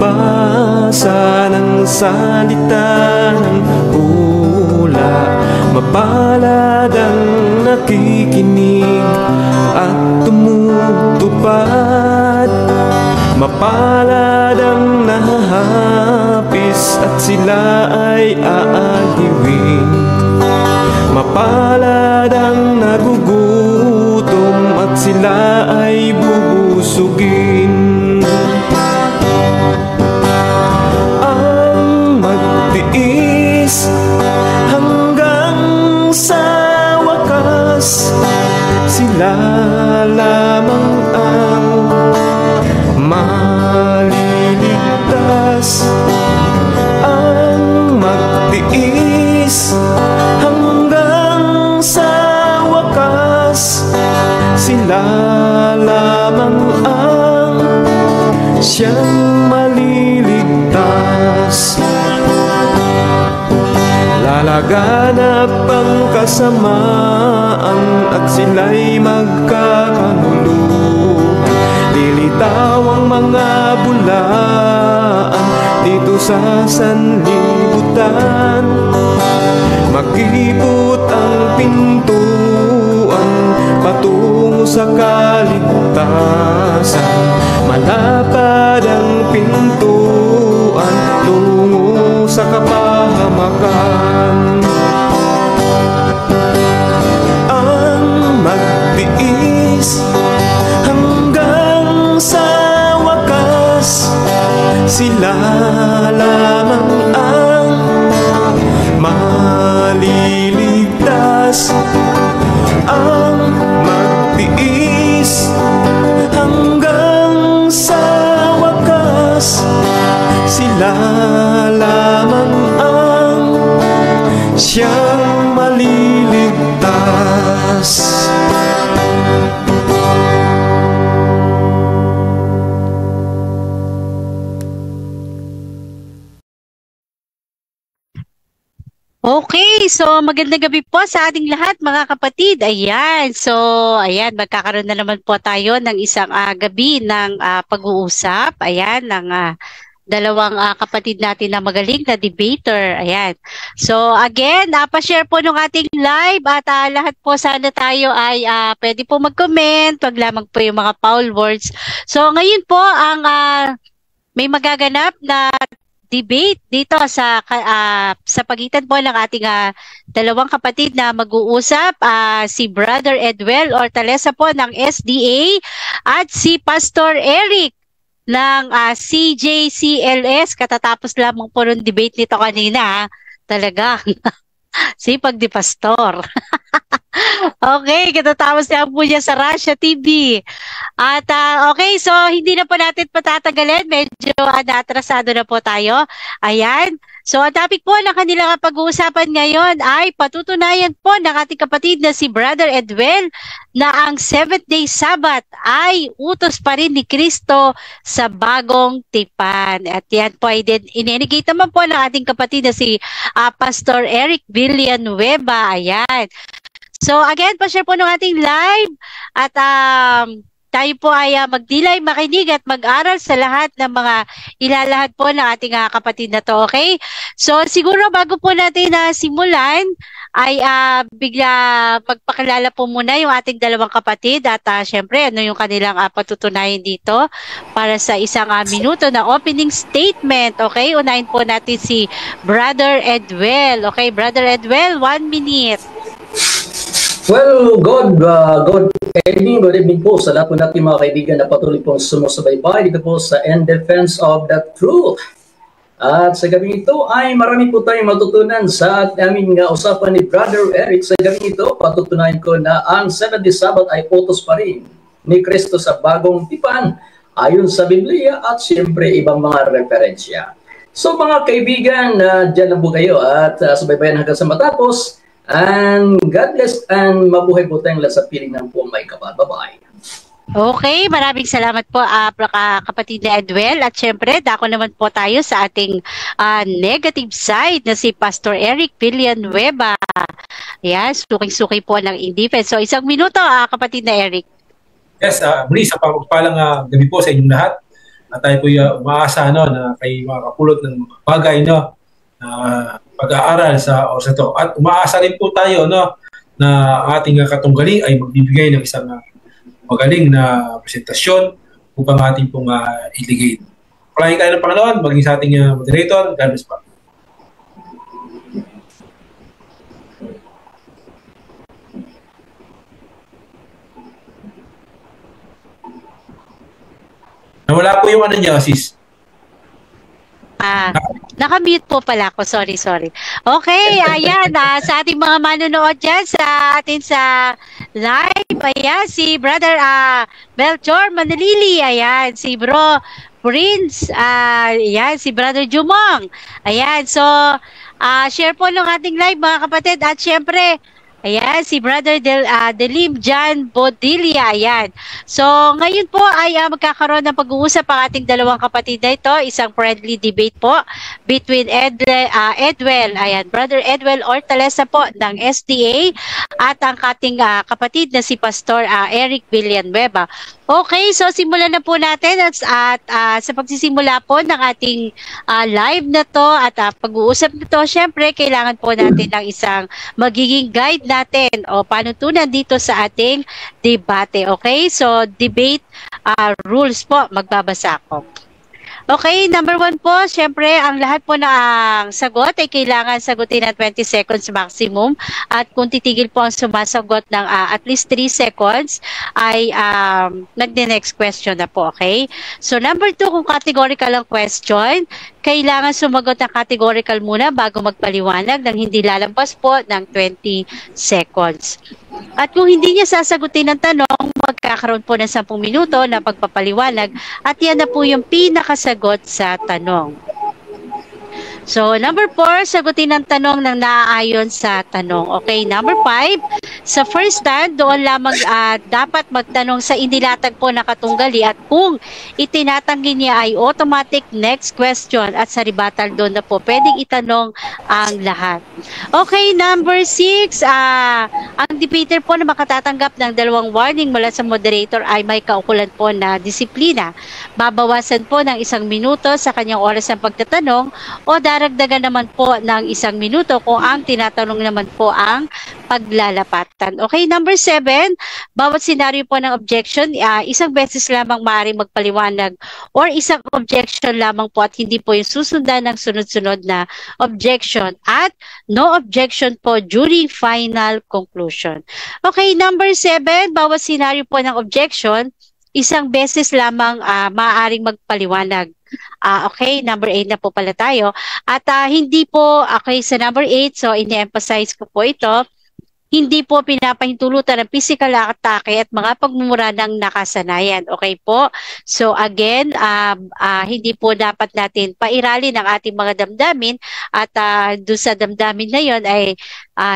magbasa ng salita ng hula. Mapalad ang nakikinig at tumutupad. Mapalad ang nahahapis at sila ay aaliwin. Mapalad ang nagugutom at sila ay bubusugin. Ang magtiis hanggang sa wakas, sila lamang ang maliligtas. Ang magtiis hanggang sa wakas, sila lamang ang siyang maliligtas. Lalaganap ang kasamaan at sila'y magkakanuluhan. Lilitaw ang mga bulaan dito sa sanlibutan. Makipot ang pintuan patungo sa kaligtasan. Malapad ang pintuan tungo sa kapahamakan. Ang magtiis hanggang sa wakas, sila lamang ang maliligtas. Ang magtiis hanggang sa wakas, sila lamang ang siyang maliligtas. Okay, so magandang gabi po sa ating lahat mga kapatid. Ayan, so ayan, magkakaroon na naman po tayo ng isang gabi ng pag-uusap. Ayan, ng dalawang kapatid natin na magaling na debater. Ayan. So again, pa-share po nung ating live at lahat po sana tayo ay pwede po mag-comment. Wag lamang po yung mga foul words. So ngayon po ang may magaganap na debate dito sa pagitan po ng ating dalawang kapatid na mag-uusap, si Brother Edwel Hortaleza po ng SDA at si Pastor Eric ng CJCLS. Katatapos lamang po ng debate nito kanina. Talaga, sipag di Pastor. Okay, katatapos na po niya sa Russia TV. At okay, so hindi na po natin patatagalin. Medyo naatrasado na po tayo. Ayan. So ang topic po ng kanilang pag-uusapan ngayon ay patutunayan po ng ating kapatid na si Brother Edwel na ang 7th-day Sabbath ay utos pa rin ni Kristo sa bagong tipan. At yan po ay ininigate naman po ng ating kapatid na si Pastor Eric Villanueva. Ayan. So again, pa-share po ng ating live at tayo po ay magdilay, makinig at mag-aral sa lahat ng mga ilalahad po ng ating kapatid na to, okay? So siguro bago po natin simulan ay bigla magpakilala po muna yung ating dalawang kapatid at syempre ano yung kanilang patutunayan dito para sa isang minuto na opening statement, okay? Unahin po natin si Brother Edwel, okay? Brother Edwel, 1 minute. Well, good evening po sa lahat po natin mga kaibigan na patuloy pong sumusubaybay dito po sa In Defense of the Truth. At sa gabi ito ay marami po tayong matutunan sa aming usapan ni Brother Eric. Sa gabi ito, patutunayan ko na ang 7th-day Sabbath ay utos pa rin ni Kristo sa bagong tipan ayon sa Biblia at siyempre ibang mga referensya. So mga kaibigan, dyan lang po kayo at subaybayan hanggang sa matapos. And God bless and mabuhay po tayong lahat sa piling ng po may kapal. Bye-bye. Okay, maraming salamat po kapatid na Edwel. At syempre, dako naman po tayo sa ating negative side na si Pastor Eric Villanueva. Yes, suking-suki po ng in-defense. So, 1 minuto, kapatid na Eric. Yes, muli sa pagpapalang gabi po sa inyong lahat. At tayo po umaasa na kay makakapulot ng bagay pag-aaral sa oras na to. At umaasa rin po tayo na ating katunggali ay magbibigay ng isang magaling na presentasyon upang ating pong iligay. Palahin tayo ng Panginoon, maging sa ating moderator. God bless po. Nawala po yung niya, sis. Nakamute po pala ako. Sorry. Okay, ayan. Sa ating mga manonood dyan sa live, ayan, si Brother Melchor Manalili, ayan, si Bro Prince, ayan, si Brother Jumong. Ayan, so, share po ng ating live, mga kapatid. At syempre, ayan, si Brother Delim John Bodilla, ayan. So, ngayon po ay magkakaroon ng pag-uusap ang ating dalawang kapatid na ito. Isang friendly debate po between Edwell, ayan, Brother Edwell Hortaleza po ng SDA at ang ating kapatid na si Pastor Eric Villanueva. Okay, so simulan na po natin at sa pagsisimula po ng ating live na to at pag-uusap na to, syempre kailangan po natin ng isang magiging guide natin o panutunan dito sa ating debate. Okay, so debate rules po, magbabasa ako. Okay, number 1 po, syempre, ang lahat po ng sagot ay kailangan sagutin ng 20 seconds maximum. At kung titigil po ang sumasagot ng at least 3 seconds, ay nag-next question na po, okay? So, number 2, kung categorical ang question, kailangan sumagot ng categorical muna bago magpaliwanag nang hindi lalampas po ng 20 seconds. At kung hindi niya sasagutin ng tanong, magkakaroon po ng 10 minuto na pagpapaliwanag at yan na po yung pinakasagot sa tanong. So, number 4, sagutin ang tanong ng naaayon sa tanong. Okay, number 5, sa first stand, doon lamang dapat magtanong sa inilatag po na katunggali at kung itinatanggi niya ay automatic next question at sa rebuttal doon na po pwedeng itanong ang lahat. Okay, number 6, ang debater po na makatatanggap ng 2 warning mula sa moderator ay may kaukulan po na disiplina. Babawasan po ng 1 minuto sa kanyang oras ng pagtatanong o daragdagan naman po ng 1 minuto kung ang tinatanong naman po ang paglalapatan. Okay, number 7, bawat senaryo po ng objection, 1 beses lamang maaaring magpaliwanag or 1 objection lamang po at hindi po yung susundan ng sunod-sunod na objection at no objection po during final conclusion. Okay, number 7, bawat senaryo po ng objection, 1 beses lamang maaaring magpaliwanag. Okay, number 8 na po pala tayo. At hindi po, okay, sa number 8, so ini-emphasize ko po ito, hindi po pinapahintulutan ng physical atake at mga pagmumura ng nakasanayan. Okay po? So again, hindi po dapat natin pairalin ang ating mga damdamin at doon sa damdamin na yon ay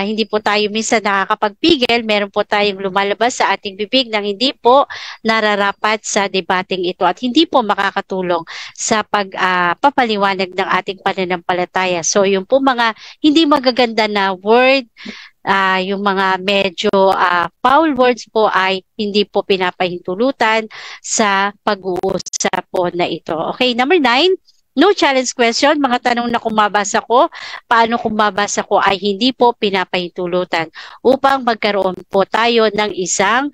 hindi po tayo minsan nakakapagpigil. Meron po tayong lumalabas sa ating bibig nang hindi po nararapat sa debating ito at hindi po makakatulong sa pagpapaliwanag ng ating pananampalataya. So yung po mga hindi magaganda na word, yung mga medyo foul words po ay hindi po pinapahintulutan sa pag-uusap po na ito. Okay, number 9, no challenge question. Mga tanong na kung mabasa ko, paano kung mabasa ko ay hindi po pinapahintulutan upang magkaroon po tayo ng isang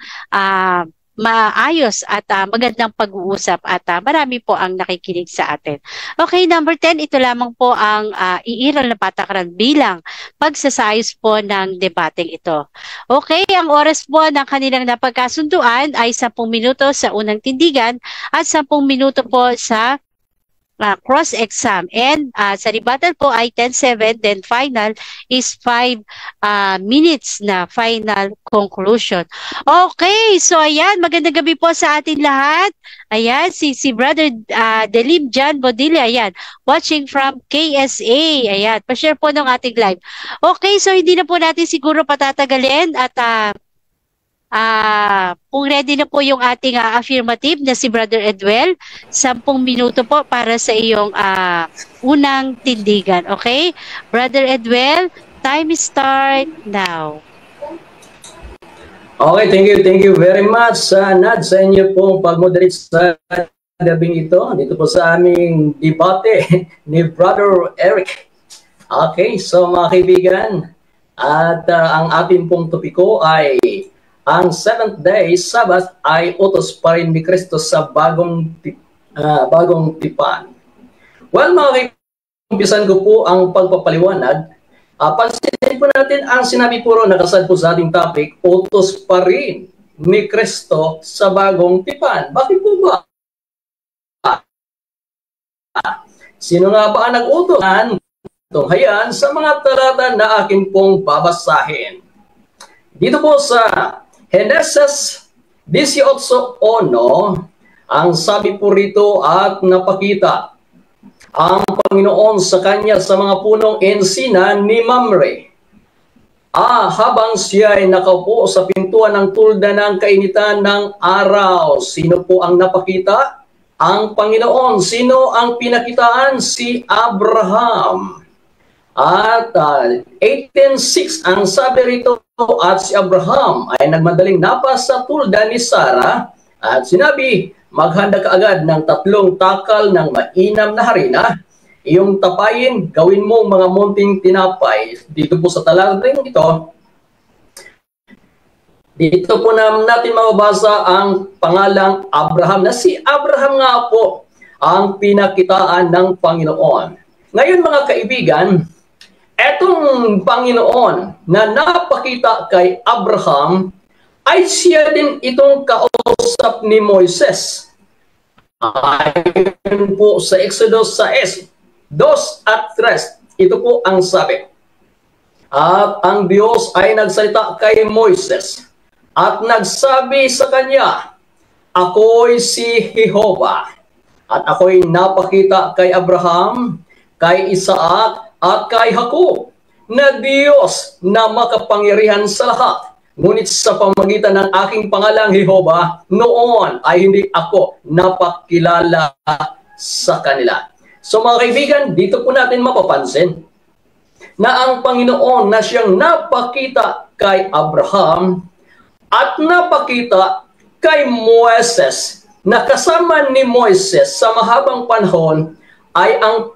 maayos at magandang pag-uusap at marami po ang nakikinig sa atin. Okay, number 10, ito lamang po ang iiral na patakaran bilang pagsasayos po ng debating ito. Okay, ang oras po ng kanilang napagkasunduan ay 10 minuto sa unang tindigan at 10 minuto po sa cross-exam. And sa rebuttal po ay 10-7, then final is 5 minutes na final conclusion. Okay, so ayan, magandang gabi po sa ating lahat. Ayan, si Brother Delim John Bodilla, ayan, watching from KSA. Ayan, pa-share po ng ating live. Okay, so hindi na po natin siguro patatagalin at kung ready na po yung ating affirmative na si Brother Edwell, 10 minuto po para sa iyong unang tindigan. Okay? Brother Edwell, time start now. Okay, thank you very much, Nad, sa inyo pong pag-moderate sa gabing ito, dito po sa aming debate ni Brother Eric. Okay, so mga kaibigan, at ang ating pong topiko ay ang 7th day Sabbath ay utos pa rin ni Kristo sa bagong tipan. Well, mga kaibigan, umpisan ko po ang pagpapaliwanag. Pansinin po natin ang sinabi po ron, nakasad po sa ating topic, utos pa rin ni Kristo sa bagong tipan. Bakit po ba? Sino nga ba ang nag-utos? Tunghayan sa mga talata na akin pong babasahin. Dito po sa Genesis 18:1, ang sabi po rito, at napakita ang Panginoon sa kanya sa mga punong ensina ni Mamre. Habang siya ay nakaupo sa pintuan ng tulda ng kainitan ng araw. Sino po ang napakita? Ang Panginoon. Sino ang pinakitaan? Si Abraham. At 18:6 ang sabi rito, at si Abraham ay nagmadaling napas sa tulda ni Sarah at sinabi, maghanda ka agad ng 3 takal ng mainam na harina, iyong tapayin, gawin mong mga munting tinapay. Dito po sa talatang ito, dito po natin mababasa ang pangalang Abraham, na si Abraham nga po ang pinakitaan ng Panginoon. Ngayon mga kaibigan, etong Panginoon na napakita kay Abraham ay siya din itong kausap ni Moises. Ayon po sa Exodus 6:2-3, ito po ang sabi. At ang Diyos ay nagsalita kay Moises at nagsabi sa kanya, ako'y si Jehovah, at ako'y napakita kay Abraham, kay Isaac, at kay Jacob, na Diyos na makapangyarihan sa lahat. Ngunit sa pamamagitan ng aking pangalang Jehovah, noon ay hindi ako napakilala sa kanila. So mga kaibigan, dito po natin mapapansin na ang Panginoon na siyang napakita kay Abraham at napakita kay Moises, na kasama ni Moises sa mahabang panahon ay ang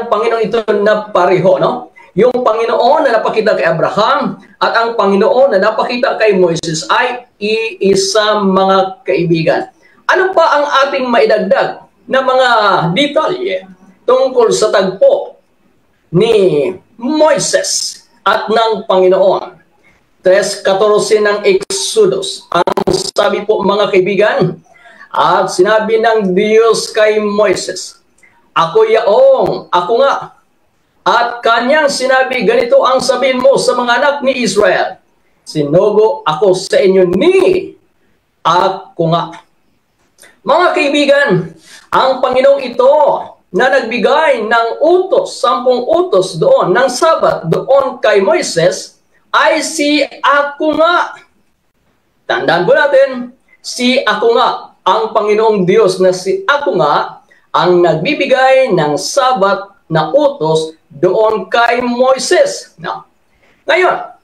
Panginoon ito na pareho, no? Yung Panginoon na napakita kay Abraham at ang Panginoon na napakita kay Moises ay iisa, mga kaibigan. Ano pa ang ating maidagdag na mga detalye tungkol sa tagpo ni Moises at ng Panginoon? 3:14 ng Exodus. Ang sabi po mga kaibigan, at sinabi ng Diyos kay Moises, ako yaong, ako nga. At kanyang sinabi, ganito ang sabihin mo sa mga anak ni Israel, sinugo ako sa inyo ni ako nga. Mga kaibigan, ang Panginoong ito na nagbigay ng utos, 10 utos doon, ng Sabat doon kay Moises, ay si ako nga. Tandaan po natin, si ako nga, ang Panginoong Diyos na si ako nga, ang nagbibigay ng Sabat na utos doon kay Moises. Now, ngayon,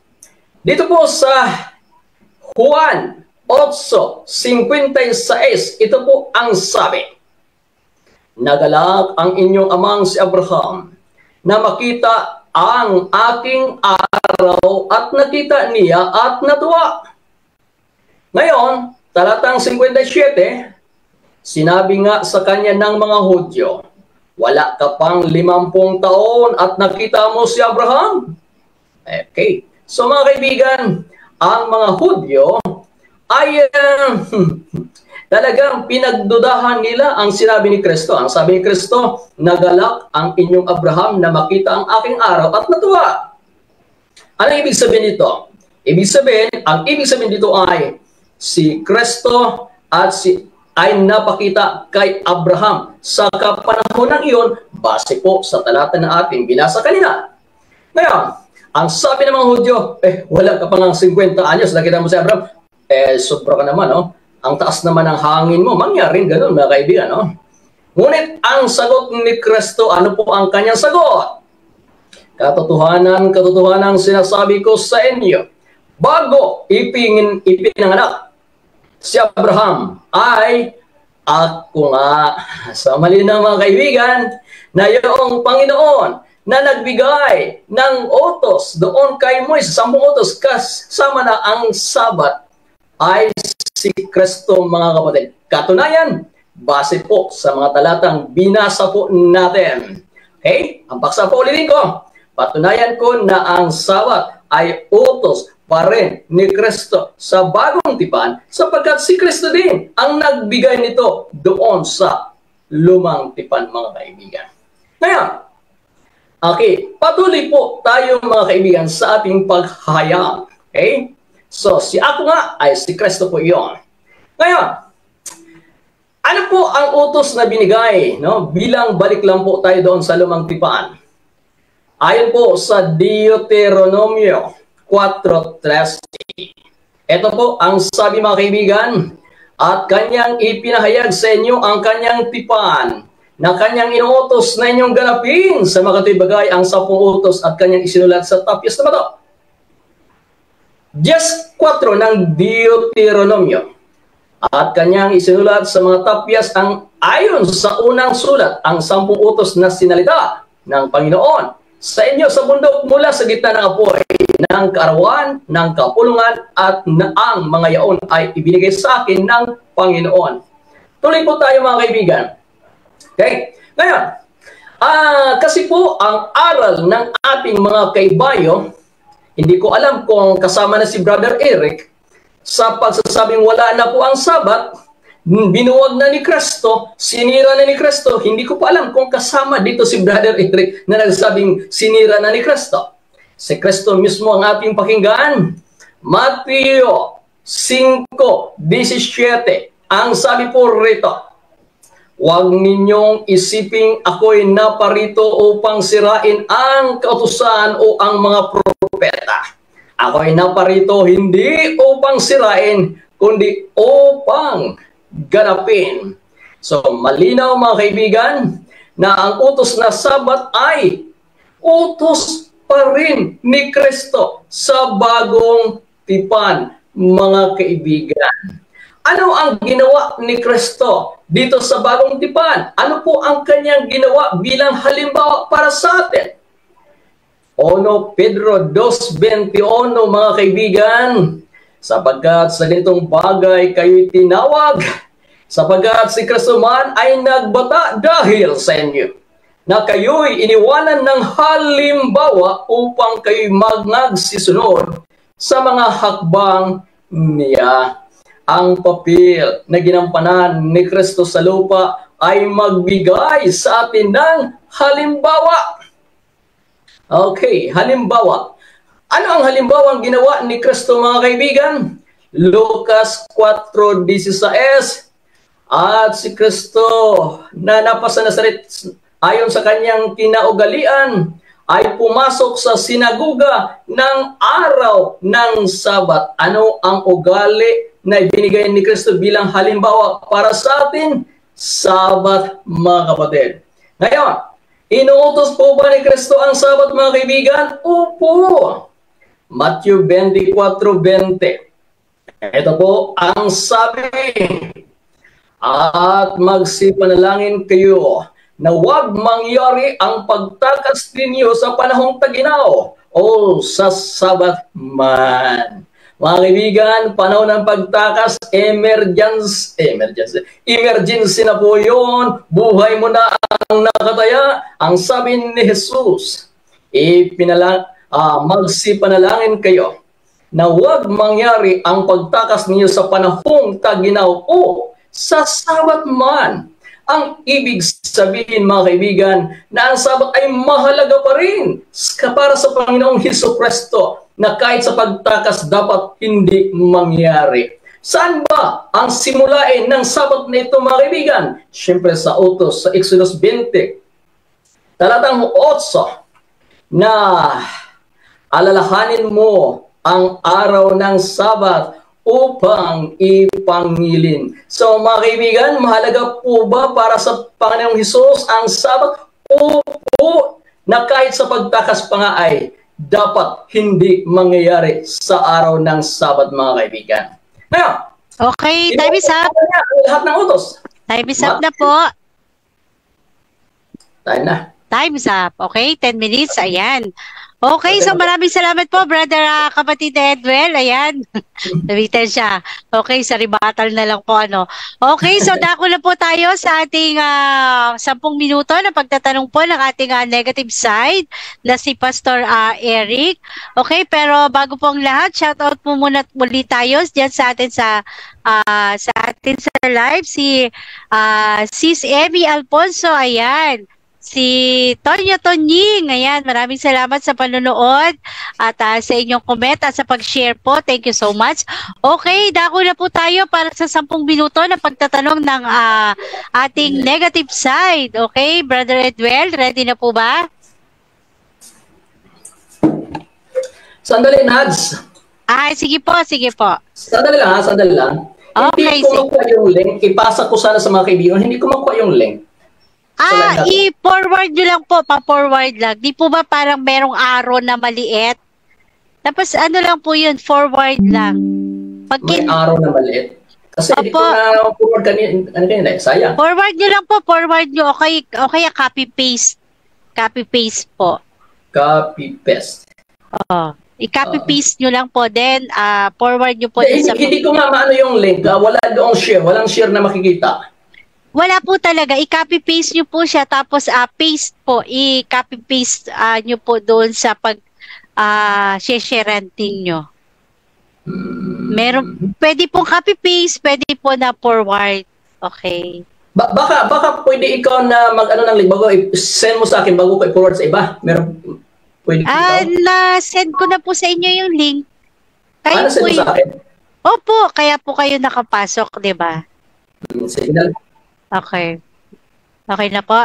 dito po sa Juan 8:56, ito po ang sabi, nagalak ang inyong amang si Abraham na makita ang aking araw at nakita niya at natuwa. Ngayon, talatang 57, sinabi nga sa kanya ng mga Hudyo, wala ka pang 50 taon at nakita mo si Abraham? Okay. So mga kaibigan, ang mga Hudyo ay talagang pinagdudahan nila ang sinabi ni Kristo. Ang sabi ni Kristo, nagalak ang inyong Abraham na makita ang aking araw at natuwa. Ano ibig sabihin nito? Ang ibig sabihin dito ay si Kristo at ay napakita kay Abraham sa kapanahon ng iyon base po sa talata na ating binasa kanina. Ngayon, ang sabi ng mga Hudyo, wala ka pa ng 50 anyos, nakita mo si Abraham, sobra ka naman, no? Ang taas naman ng hangin mo, mangyaring ganun, mga kaibigan, no? Ngunit ang sagot ni Kristo, ano po ang kanyang sagot? Katotohanan sinasabi ko sa inyo, bago ipinanganak si Abraham ay Ako nga. So malinaw mga kaibigan, na yung Panginoon na nagbigay ng utos doon kay Moises, 10 utos, kasama na ang Sabat, ay si Kristo mga kapatid. Katunayan, base po sa mga talatang binasa po natin. Okay? Ang paksa po ulitin ko. Patunayan ko na ang Sabat ay utos pa rin ni Kristo sa bagong tipan sapagkat si Kristo din ang nagbigay nito doon sa lumang tipan mga kaibigan. Ngayon, okay, patuloy po tayo mga kaibigan sa ating paghahayag. Okay? So, si ako nga ay si Kristo po iyon. Ngayon, ano po ang utos na binigay? No? Bilang balik lang po tayo doon sa lumang tipan. Ayon po sa Deuteronomio 4:13. Ito po ang sabi mga kaibigan, at kanyang ipinahayag sa inyo ang kanyang tipan na kanyang inuutos na inyong ganapin sa makatoy bagay ang 10 utos at kanyang isinulat sa tapyas na bato. Diyas 4 ng Deuteronomio. At kanyang isinulat sa mga tapyas ang ayon sa unang sulat ang 10 utos na sinalita ng Panginoon sa inyo sa bundok mula sa gitna ng apoy, ng kaarawan, ng kapulungan, at ang mga yaon ay ibinigay sa akin ng Panginoon. Tuloy po tayo mga kaibigan. Okay? Ngayon, kasi po ang aral ng ating mga kaibayo, hindi ko alam kung kasama na si Brother Eric sa pagsasabing wala na po ang Sabat, binuwag na ni Kristo, sinira na ni Kristo. Hindi ko pa alam kung kasama dito si Brother Eric na nagsabing sinira na ni Kristo. Si Kristo mismo ang ating pakinggan. Mateo 5:17. Ang sabi po rito, huwag ninyong isiping ako'y naparito upang sirain ang kautusan o ang mga propeta. Ako'y naparito hindi upang sirain, kundi upang ganapin. So, malinaw mga kaibigan na ang utos na Sabat ay utos pa rin ni Kristo sa bagong tipan, mga kaibigan. Ano ang ginawa ni Kristo dito sa bagong tipan? Ano po ang kanyang ginawa bilang halimbawa para sa atin? 1 Pedro 2:21 mga kaibigan, sapagkat sa ganitong bagay kayo'y tinawag, sapagkat si Kristo man ay nagbata dahil sa inyo, na kayo'y iniwanan ng halimbawa upang kayo'y magsisunod sa mga hakbang niya. Ang papel na ginampanan ni Kristo sa lupa ay magbigay sa atin ng halimbawa. Okay, halimbawa. Ano ang halimbawa ang ginawa ni Kristo mga kaibigan? Lucas 4:16. At si Kristo na napasa Nazaret ayon sa kanyang kinaugalian ay pumasok sa sinagoga ng araw ng Sabat. Ano ang ugali na ibinigay ni Kristo bilang halimbawa para sa atin? Sabat mga kapatid. Ngayon, inuutos po ba ni Kristo ang Sabat mga kaibigan? Opo. Matthew 24:20. Ito po ang sabi, at magsipanalangin kayo na huwag mangyari ang pagtakas ninyo sa panahong taginaw o sa Sabat man. Mga kaibigan, panahon ng pagtakas, emergency na po yun. Buhay mo na ang nakataya. Ang sabi ni Jesus, magsipanalangin kayo na huwag mangyari ang pagtakas ninyo sa panahong taginaw o sa Sabat man. Ang ibig sabihin mga kaibigan na ang Sabat ay mahalaga pa rin para sa Panginoong Hesukristo na kahit sa pagtakas dapat hindi mangyari. Saan ba ang simulain ng Sabat na ito mga kaibigan? Siyempre sa utos sa Exodus 20, talatang 8, na alalahanin mo ang araw ng Sabat upang ipangilin. So mga kaibigan, mahalaga po ba para sa Panginoong Hesus ang Sabat? Opo, na kahit sa pagtakas pa nga ay dapat hindi mangyayari sa araw ng Sabat mga kaibigan. Ngayon, okay, time is up. Lahat ng utos. Time is up na po. Tayo na. Time's up. Okay, 10 minutes. Ayan. Okay, so maraming salamat po, brother, kapatid Edwell. Ayan. Nabitan siya. Okay, sorry, batal na lang po, ano. Okay, so dako na po tayo sa ating 10 minuto na pagtatanong po ng ating negative side na si Pastor Eric. Okay, pero bago po ang lahat, shoutout po muna muli tayo dyan sa atin sa live, si Sis Emmy Alfonso. Ayan. Si Tonyo Tonying, ayan, maraming salamat sa panonood at sa inyong comment at sa pag-share po. Thank you so much. Okay, dako na po tayo para sa 10 minuto na pagtatanong ng ating negative side. Okay, Brother Edwell, ready na po ba? Sandali, Nads. Sige po, sige po. Sandali lang. Okay, hindi ko makuha yung link. Ipasa ko sana sa mga kaibigan. Hindi ko makuha yung link. I-forward nyo lang po, pa-forward lang. Di po ba parang merong arrow na maliit? Tapos ano lang po yun, forward lang. May arrow na maliit. Kasi hindi ko na forward kanina, sayang. Forward nyo lang po, forward nyo. Okay, copy-paste. Copy-paste po. Copy-paste. Oo. I-copy-paste nyo lang po. Then, forward nyo po. Hindi ko nga maano yung link. Wala doong share. Walang share na makikita. Wala po talaga. I-copy-paste nyo po siya. Tapos, paste po. I-copy-paste nyo po doon sa pag-sharenting nyo. Pwede pong copy-paste. Pwede po na forward. Okay. Baka pwede ikaw na mag-ano ng link bago send mo sa akin bago ko i-forward sa iba. Pwede na-send ko na po sa inyo yung link. Kayo send mo sa akin? Opo. Kaya po kayo nakapasok, di ba? Sige na. Okay. Okay na po?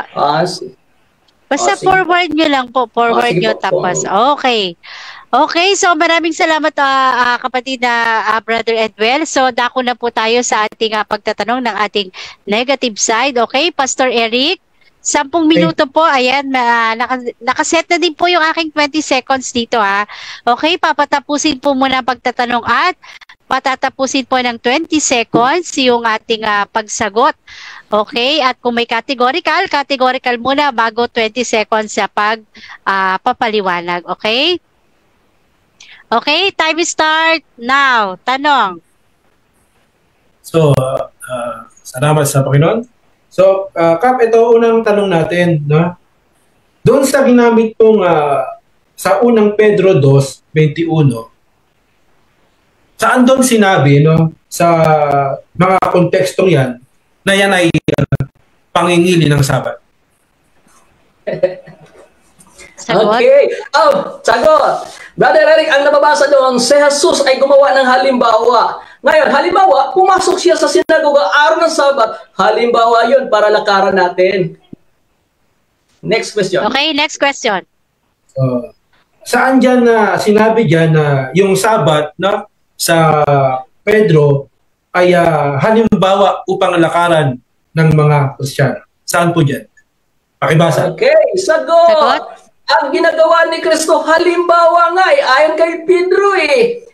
Basta sige. Forward nyo lang po. Forward nyo tapos. Okay. Okay, so maraming salamat kapatid na Brother Edwell. So dako na po tayo sa ating pagtatanong ng ating negative side. Okay, Pastor Eric? 10 minuto po. Ayan, nakaset na din po yung aking 20 seconds dito ha. Okay, papatapusin po muna ang pagtatanong at patatapusin po ng 20 seconds yung ating pagsagot. Okay, at kung may categorical muna bago 20 seconds sa papaliwanag. Okay? Okay, time start now. Tanong. So, salamat sa Panginoon. So, Kap, ito unang tanong natin, no? Doon sa ginamit pong sa unang Pedro 2:21, saan doon sinabi, no, sa mga kontekstong yan, na yan ay pangingili ng Sabat? Sagot? Okay. Sagot. Brother Eric, ang nababasa doon, si Jesus ay gumawa ng halimbawa. Ngayon, halimbawa, pumasok siya sa sinagoga araw ng Sabat. Halimbawa yun para lakaran natin. Next question. Okay, next question. Saan dyan sinabi dyan na yung Sabat, no, sa Pedro ay halimbawa upang lakaran ng mga Kristiyano? Saan po dyan? Pakibasa. Okay, sagot. Ang ginagawa ni Kristo, halimbawa nga ayon kay Pedro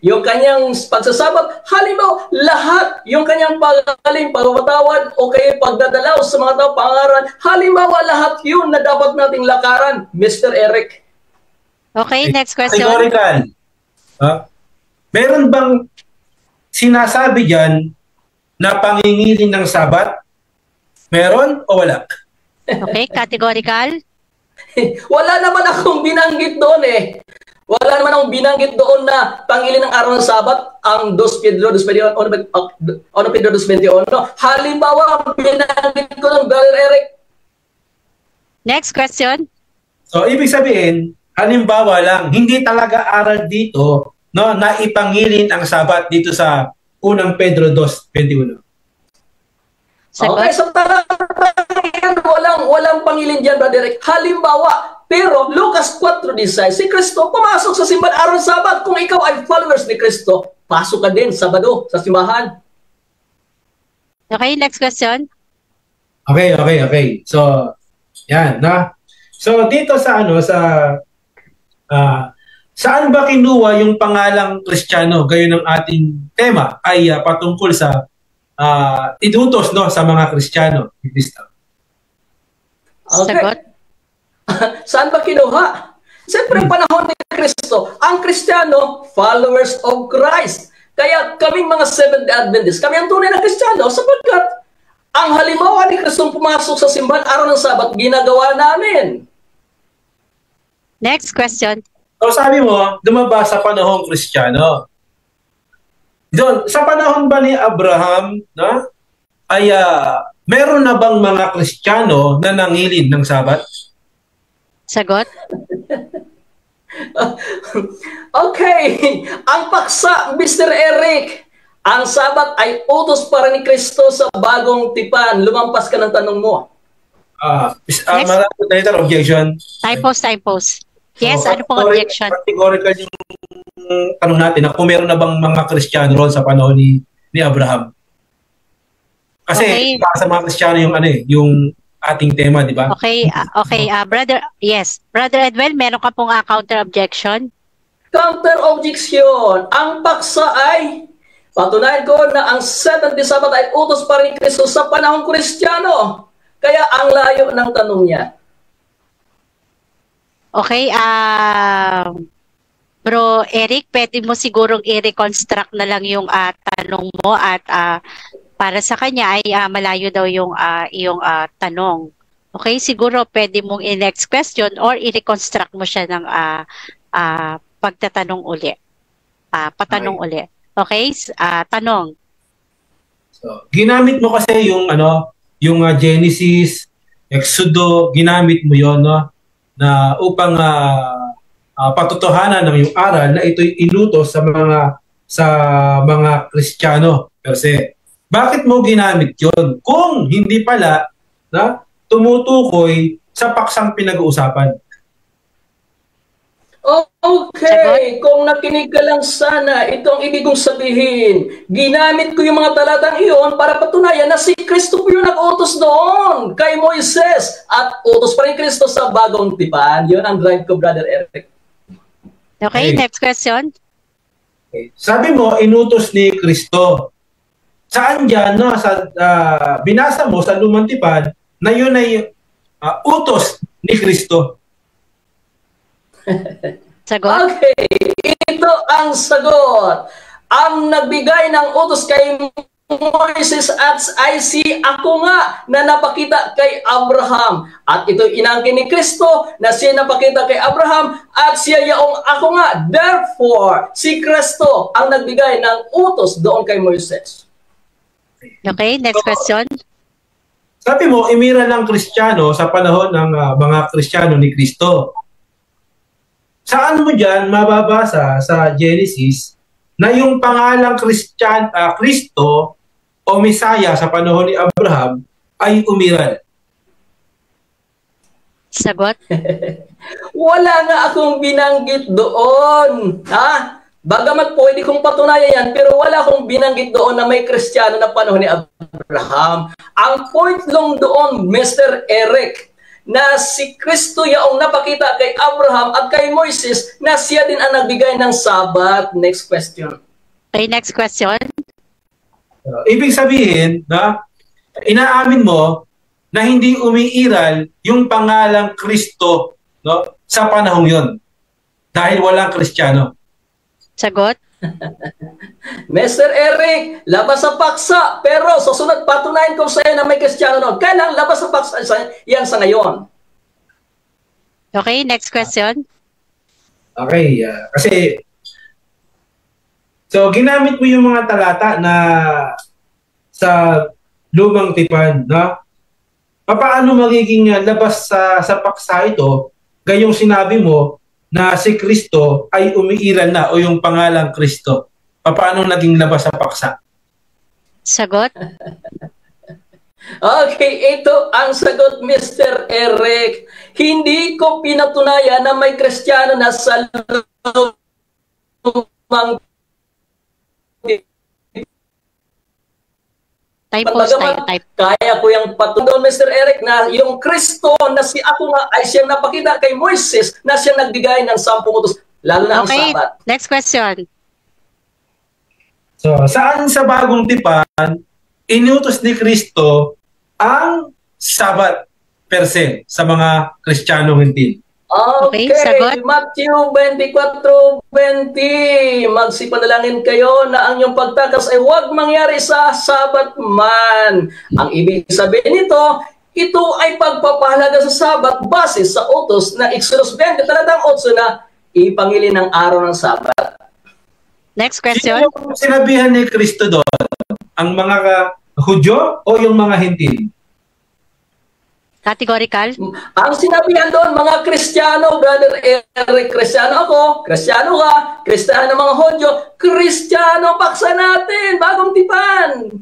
yung kanyang pagsasabat, halimbawa lahat, yung kanyang pagaling, pagpapatawad o kaya pagdadalaw sa mga tao, pangaran, halimbawa lahat yun na dapat nating lakaran, Mr. Eric. Okay, next question. Categorical. Meron bang sinasabi dyan na pangingilin ng Sabat? Meron o wala? Okay, categorical. Wala naman akong binanggit doon Wala naman akong binanggit doon na pangilin ng araw ng Sabat ang 2 Pedro 2:21. Halimbawa, ang binanggit ko ng Brother Eric. Next question. So, ibig sabihin, halimbawa lang, hindi talaga aral dito, no, na ipangilin ang Sabat dito sa unang Pedro 2:21. Okay, so walang pangilin dyan, Brother Eric. Halimbawa, pero Lucas 4:16, si Kristo pumasok sa simbahan araw ng Sabat. Kung ikaw ay followers ni Kristo, pasok ka din Sabado sa simbahan. Okay, next question. Okay. So, yan, na. So, dito sa saan ba kinuha yung pangalang Kristiyano? Gayon ang ating tema ay patungkol sa inutos no, sa mga Kristiyano ni Kristo? Sagot. Saan ba kinuha? Siyempre, panahon ni Kristo, ang Kristiyano, followers of Christ. Kaya kaming mga Seventh-day Adventists, kami ang tunay na Kristiyano sapagkat ang halimbawa ni Kristong pumasok sa simbahan araw ng Sabat, ginagawa namin. Next question. So sabi mo, lumabas sa panahong Kristiyano. Doon, sa panahon ba ni Abraham, na, ay meron na bang mga Kristiyano na nangilid ng Sabat? Sagot. Okay, ang paksa, Mr. Eric, ang Sabat ay utos para ni Kristo sa bagong tipan. Lumampas ka ng tanong mo. Later objection. Time pause. Yes, So, ano pong objection? Categorical yung tanong natin na kung meron na bang mga Kristiyano roon sa panahon ni Abraham. Kasi sa mga Kristiyano yung yung ating tema, di ba? Okay, brother, yes. Brother Edwin, meron ka pong counter objection? Counter objection. Ang paksa ay patunayan ko na ang Seventh-day Sabbath ay utos para ni Kristo sa panahong Kristiyano. Kaya ang layo ng tanong niya. Okay, Bro Eric, pwede mo sigurong i-reconstruct na lang yung tanong mo at para sa kanya ay malayo daw yung iyong tanong. Okay, siguro pwede mong i-next question or i-reconstruct mo siya ng pagtatanong uli. Patanong uli. Okay, tanong. So, ginamit mo kasi yung yung Genesis, Exodo, ginamit mo 'yon, no? Na upang patutuhanan ng yung aral na ito'y inutos sa mga Kristiyano per se. Bakit mo ginamit 'yon kung hindi pala na tumutukoy sa paksang pinag-uusapan? Okay, kung nakinig ka lang sana, itong ibig kong sabihin, ginamit ko yung mga talatang iyon para patunayan na si Kristo po yung nag-utos doon kay Moises at utos pa rin Kristo sa bagong tipan. Yun ang drive ko, Brother Eric. Okay, next question. Okay. Sabi mo, inutos ni Kristo. Saan dyan, no? Binasa mo sa lumang tipan na yun ay utos ni Kristo. Sagot? Okay, ito ang sagot. Ang nagbigay ng utos kay Moises at ay si ako nga na napakita kay Abraham. At ito inangkin ni Kristo na siya napakita kay Abraham at siya yaong ako nga. Therefore, si Kristo ang nagbigay ng utos doon kay Moises. Okay, next question. Sabi mo, imira ng Kristiyano sa panahon ng mga Kristiyano ni Kristo. Saan mo dyan mababasa sa Genesis na yung pangalang Kristo o Mesaya sa panahon ni Abraham ay umiral? Sagot? Wala nga akong binanggit doon. Bagamat pwede kong patunayan yan, pero wala akong binanggit doon na may Kristiyano na panahon ni Abraham. Ang point lang doon, Mr. Eric, na si Kristo yaong napakita kay Abraham at kay Moises na siya din ang nagbigay ng Sabat. Next question. Okay, next question. Ibig sabihin na inaamin mo na hindi umiiral yung pangalang Kristo, no, sa panahong yon dahil walang Kristiyano. Sagot? Mr. Eric, labas sa paksa. Pero susunod, patunayan ko sa iyo na may Kristiyano noon. Kailang labas sa paksa yan sa ngayon. Okay, next question. Okay, kasi so ginamit mo yung mga talata na sa lumang tipan, no? Paano magiging labas sa paksa ito gayong sinabi mo na si Kristo ay umiiral na o yung pangalang Kristo? Paano naging labas sa paksa? Sagot? Okay, ito ang sagot, Mr. Eric. Hindi ko pinatunayan na may Kristiyano na sa lumang Typos tayo, type. Kaya ko yung patunayan, Mr. Eric, na yung Kristo na si ako nga ay siyang napakita kay Moises na siyang nagbigay ng 10 utos, lalo na ang Okay, Sabat. next question. So, saan sa bagong tipan inutos ni Kristo ang Sabat per se sa mga Kristiyanong Hintil? Okay, sagot. Matthew 24:20. Magsipanalangin kayo na ang inyong pagtakas ay huwag mangyari sa Sabat man. Ang ibig sabihin nito, ito ay pagpapahalaga sa Sabat base sa utos na Exodus 20, talatang 8 na ipangili ng araw ng Sabat. Next Sino question. yung sinabihan ni Kristo doon? Ang mga Hudyo o yung mga Hintil? Categorical. Ang sinabihan doon, mga Kristiyano, Brother Eric, Kristiyano ako, Kristiyano ka, Kristiyano mga Hodyo, Kristiyano paksa natin, bagong tipan.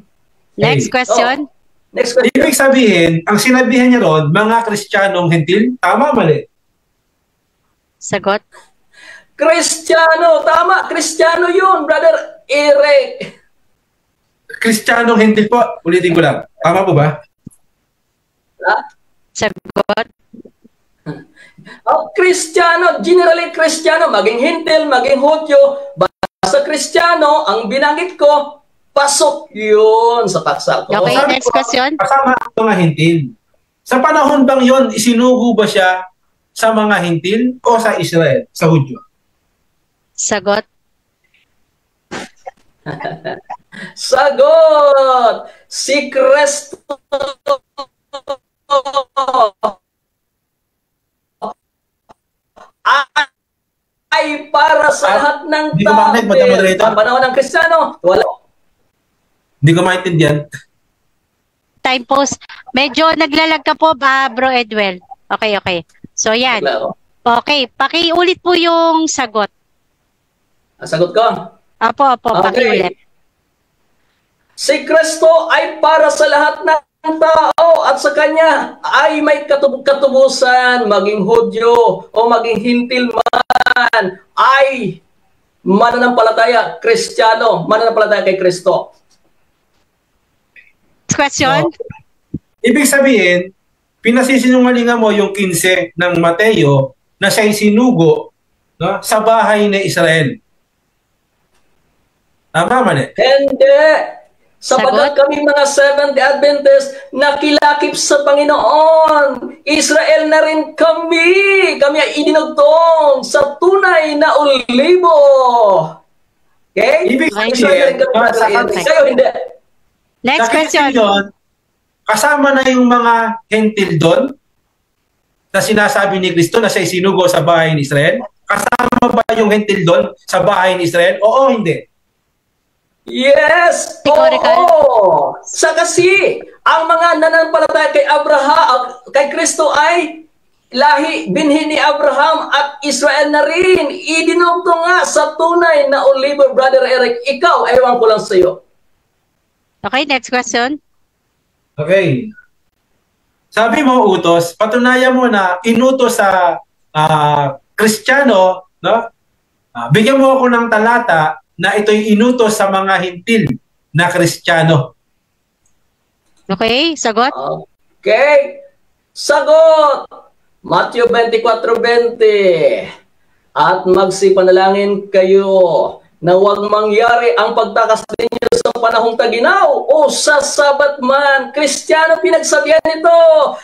Next question. Next question. Ibig sabihin, ang sinabihan niya ron, mga Kristiyanong Hintil, tama, mali? Sagot. Kristiyano, tama, Kristiyano yun, Brother Eric. Kristiyanong Hintil po, ulitin ko lang. Tama po ba? Ha? Sagot. Kristiyano, generally Kristiyano, maging Hintil, maging Hudyo, basta Kristiyano, ang binanggit ko, pasok yun sa paksa ko. Okay, Sabi next ko, question. Kasama ang mga Hintil. Sa panahon bang yon, isinugo ba siya sa mga Hintil o sa Israel, sa Hudyo? Sagot. Sagot! Si Kristo ay para sa lahat ng Hindi ko marinig, Madam Moderator. Ang panahon ng Kristiyano, wala. Hindi ko maintindihan. Time post. Medyo naglalag ka po ba, Bro Edwell? Okay, okay. So, yan. Klaro. Okay, pakiulit po yung sagot. Ang sagot ko. Apo, pakiulit. Si Kristo ay para sa lahat ng tao at sa Kanya ay may katubusan, maging Hudyo o maging Hintil man, ay mananampalataya, Kristiyano, mananampalataya kay Kristo. Next question. Ibig sabihin, pinasisinungalingan mo yung 15 ng Mateo na siya'y sinugo, no, sa bahay ni Israel. Tama, mali? Hindi. Sapagkat kami mga Seventh Adventist nakilakip sa Panginoon. Israel na rin kami. Kami ay idinugtong sa tunay na olibo. Okay? Ibig Israel na rin kami. Okay. Kayo hindi. Next Sa question. yun, kasama na yung mga Hentil doon na sinasabi ni Kristo na siya'y sinugo sa bahay ni Israel? Kasama ba yung Hentil doon sa bahay ni Israel? Oo, hindi. Yes! Categorical. Oo! Sa kasi, ang mga nananampalataya kay Abraham, kay Kristo ay lahi, binhi ni Abraham at Israel na rin. Idinugtong nga sa tunay na olivo, Brother Eric. Ikaw, ewan ko lang sa iyo. Okay, next question. Okay. Sabi mo, utos, patunayan mo na inutos sa Kristiyano, no? Bigyan mo ako ng talata na ito'y inutos sa mga Hintil na Kristiyano. Okay, sagot. Okay. Sagot! Matthew 24:20. At magsipanalangin kayo na huwag mangyari ang pagtakas ninyo sa panahong taginaw o sa Sabat man. Kristiyano pinagsabihan nito.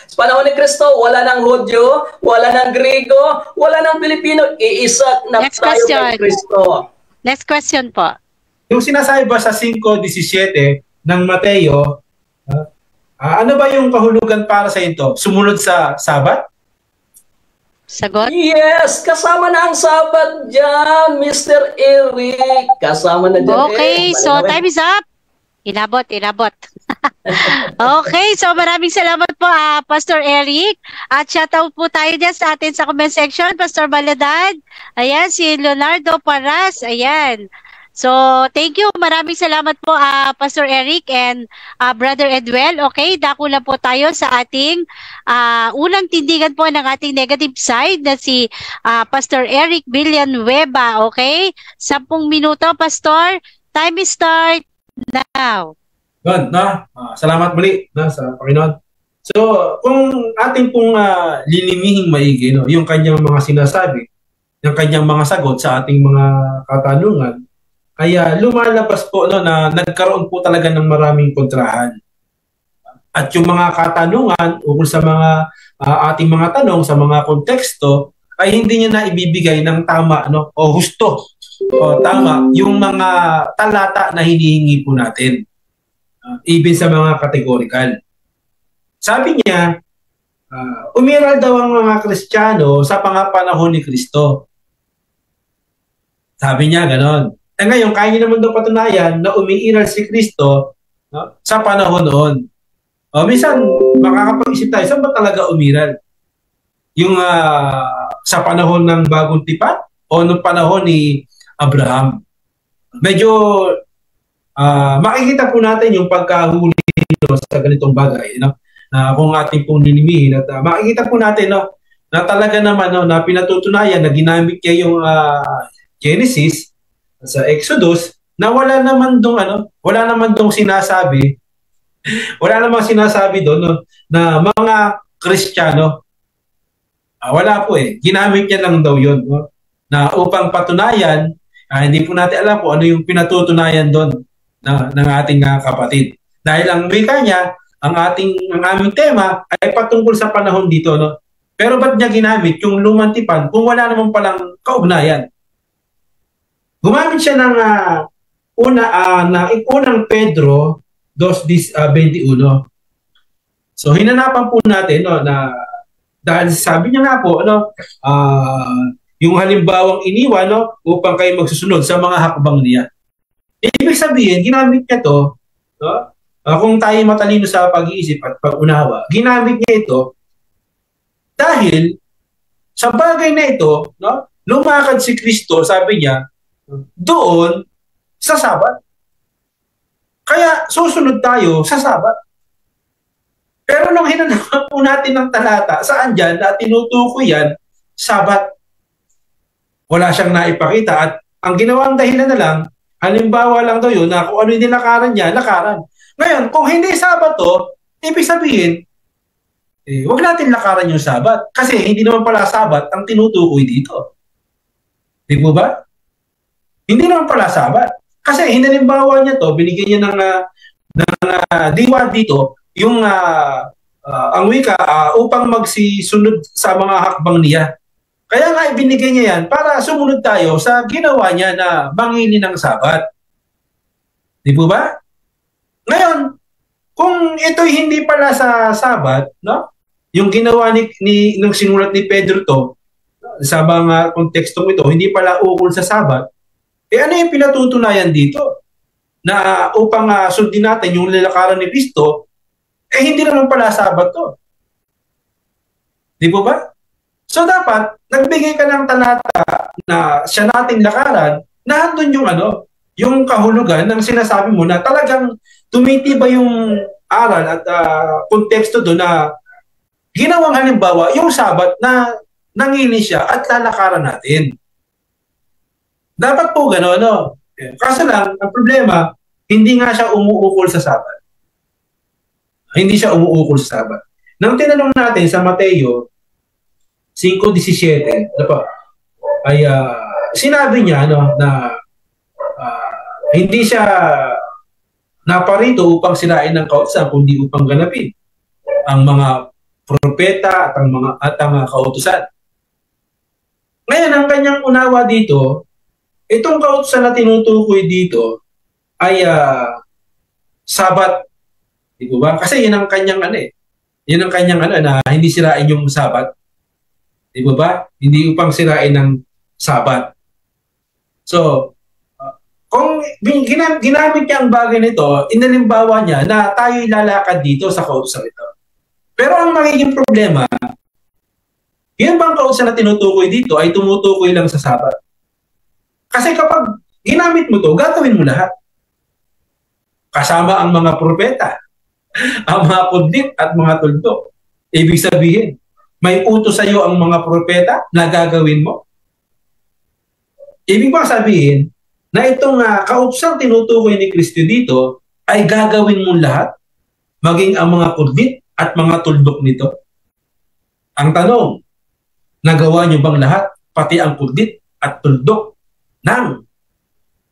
Sa panahon ni Kristo, wala ng Hudyo, wala ng Griego, wala ng Pilipino. Iisa na Next tayo question. kay Kristo. Next question po. Yung sinasabi ba sa 5:17 ng Mateo, ano ba yung kahulugan para sa ito? Sumunod sa Sabat? Sagot. Yes, kasama na ang Sabat dyan, Mr. Eric. Kasama na dyan. Okay, so time is up. Inabot. Okay, so maraming salamat po Pastor Eric. At shoutout po tayo dyan sa atin sa comment section, Pastor Baladad. Ayan, si Leonardo Paras. Ayan. So, thank you. Maraming salamat po Pastor Eric and Brother Edwell. Okay, dako lang po tayo sa ating unang tindigan po ng ating negative side na si Pastor Eric Villanueva. Okay, 10 minuto, Pastor. Time is start now. Good, no? Salamat muli, no, sa Panginoon. So, kung ating pong lilimihing maigi, no, yung kanyang mga sinasabi, yung kanyang mga sagot sa ating mga katanungan, ay lumalabas po no, na nagkaroon po talaga ng maraming kontrahan. At yung mga katanungan ukol sa mga ating mga tanong sa mga konteksto ay hindi niya na ibibigay ng tama no, o husto o tama yung mga talata na hinihingi po natin. Even sa mga kategorikal. Sabi niya, umiral daw ang mga Kristiyano sa panahon ni Kristo. Sabi niya ganon. Ngayon, kaya niya naman daw patunayan na umiiral si Kristo no, sa panahon noon. Minsan, makakapag-isip tayo, saan ba talaga umiral? Yung sa panahon ng Bagong Tipan o nung panahon ni Abraham? Medyo makikita po natin yung pagkahuli no, sa ganitong bagay. No? Kung ating pong nilimihin. At makikita po natin no, na talaga naman no, na pinatutunayan na ginamit niya yung Genesis sa Exodus na wala naman dong sinasabi doon no, na mga Kristiyano. Wala po ginamit niya lang daw yun no, na upang patunayan, hindi po natin alam kung ano yung pinatutunayan doon ng ating kapatid. Dahil ang wika niya, ang aming tema ay patungkol sa panahon dito no. Pero ba't niya ginamit yung lumang tipan kung wala naman palang kaugnayan? Gumamit siya ng unang Pedro 2:21. So hinanapan po natin no, na dahil sabi niya nga po ano, yung halimbawang iniwan no, upang kayo magsusunod sa mga hakbang niya. Ibig sabihin, ginamit niya to no, kung tayo matalino sa pag-iisip at pag-unawa, ginamit niya ito dahil sa bagay na ito, no, lumakad si Kristo, sabi niya, doon sa Sabat. Kaya susunod tayo sa Sabat. Pero nung hinanapan po natin ng talata, saan dyan na tinutukoy yan, Sabat. Wala siyang naipakita at ang ginawang dahilan na lang, halimbawa lang daw yun na kung ano yung nilakaran niya, lakaran. Ngayon, kung hindi Sabat to, ibig sabihin, huwag natin lakaran yung Sabat. Kasi hindi naman pala Sabat ang tinutukoy dito. Di po ba? Hindi naman pala Sabat. Kasi hinalimbawa niya to, binigyan niya ng diwa dito, yung ang wika upang magsisunod sa mga hakbang niya. Kaya nga ibinigay niya yan para sumunod tayo sa ginawa niya na mangili ng Sabat. Di po ba? Ngayon, kung ito'y hindi pala sa Sabat, no? Yung ginawa nung sinulat ni Pedro to, sa mga kontekstong ito, hindi pala ukol sa Sabat, ano yung pinatutunayan dito? Na upang sundin natin yung lalakaran ni Kristo, hindi naman pala Sabat to. Di po ba? So dapat, nagbigay ka ng talata na siya nating lakaran, na andun yung yung kahulugan ng sinasabi mo na talagang tumitibay yung aral at konteksto doon na ginawang halimbawa yung Sabat na nangini siya at lalakaran natin. Dapat po gano'n, no? Kaso lang, ang problema, hindi nga siya umuukol sa Sabat. Hindi siya umuukol sa Sabat. Nang tinanong natin sa Mateo 5:17, ay sinabi niya na hindi siya naparito upang sirain ng kautusan, kundi upang ganapin ang mga propeta at ang kautusan. Ngayon, ang kanyang unawa dito, itong kautusan na tinutukoy dito ay Sabat. Di ba? Kasi yun ang kanyang yun ang kanyang na hindi sirain yung Sabat. Di ba? Hindi upang sirain ng Sabat. So, kung ginamit niya ang bagay nito, inalimbawa niya na tayo lalakad dito sa kautusan ito. Pero ang magiging problema, yun bang kautusan na tinutukoy dito ay tumutukoy lang sa Sabat? Kasi kapag ginamit mo to, gagawin mo lahat. Kasama ang mga propeta, ang mga kudlit at mga tuldok. Ibig sabihin, may utos sa iyo ang mga propeta na gagawin mo. Ibig ba sabihin na itong kautusang tinutukoy ni Kristo dito ay gagawin mo lahat, maging ang mga kudlit at mga tuldok nito? Ang tanong, nagawa niyo bang lahat, pati ang kudlit at tuldok ng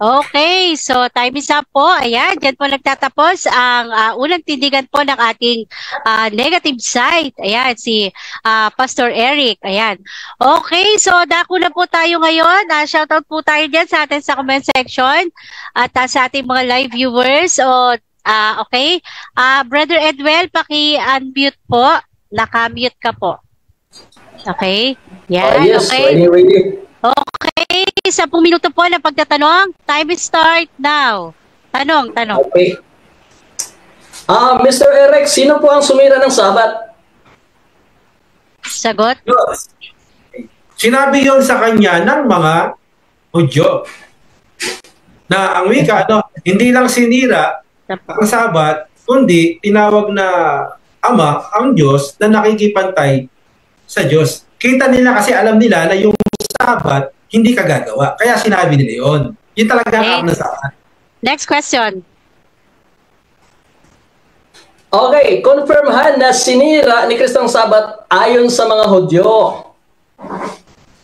Okay, so time is up po. Ayan, dyan po nagtatapos ang unang tindigan po ng ating negative side. Ayan, si Pastor Eric. Ayan. Okay, so dako na po tayo ngayon. Shoutout po tayo dyan sa atin sa comment section at sa ating mga live viewers. Okay, Brother Edwell, paki-unmute po. Naka-mute ka po. Okay, yan. Yes, okay. ready. Okay, 10 minuto po na pagtatanong. Time start now. Tanong. Okay. Mr. Eric, sino po ang sumira ng Sabat? Sagot? Sinabi yon sa kanya ng mga Hudyo. Na ang wika, hindi lang sinira ang Sabat, kundi tinawag na Ama, ang Diyos, na nakikipantay sa Diyos. Kita nila kasi alam nila na yung Sabat, hindi ka gagawa. Kaya sinabi nila yun. Yun talaga ang nasabat. Next question. Okay, confirmhan na sinira ni Kristo ang Sabat ayon sa mga Hudyo.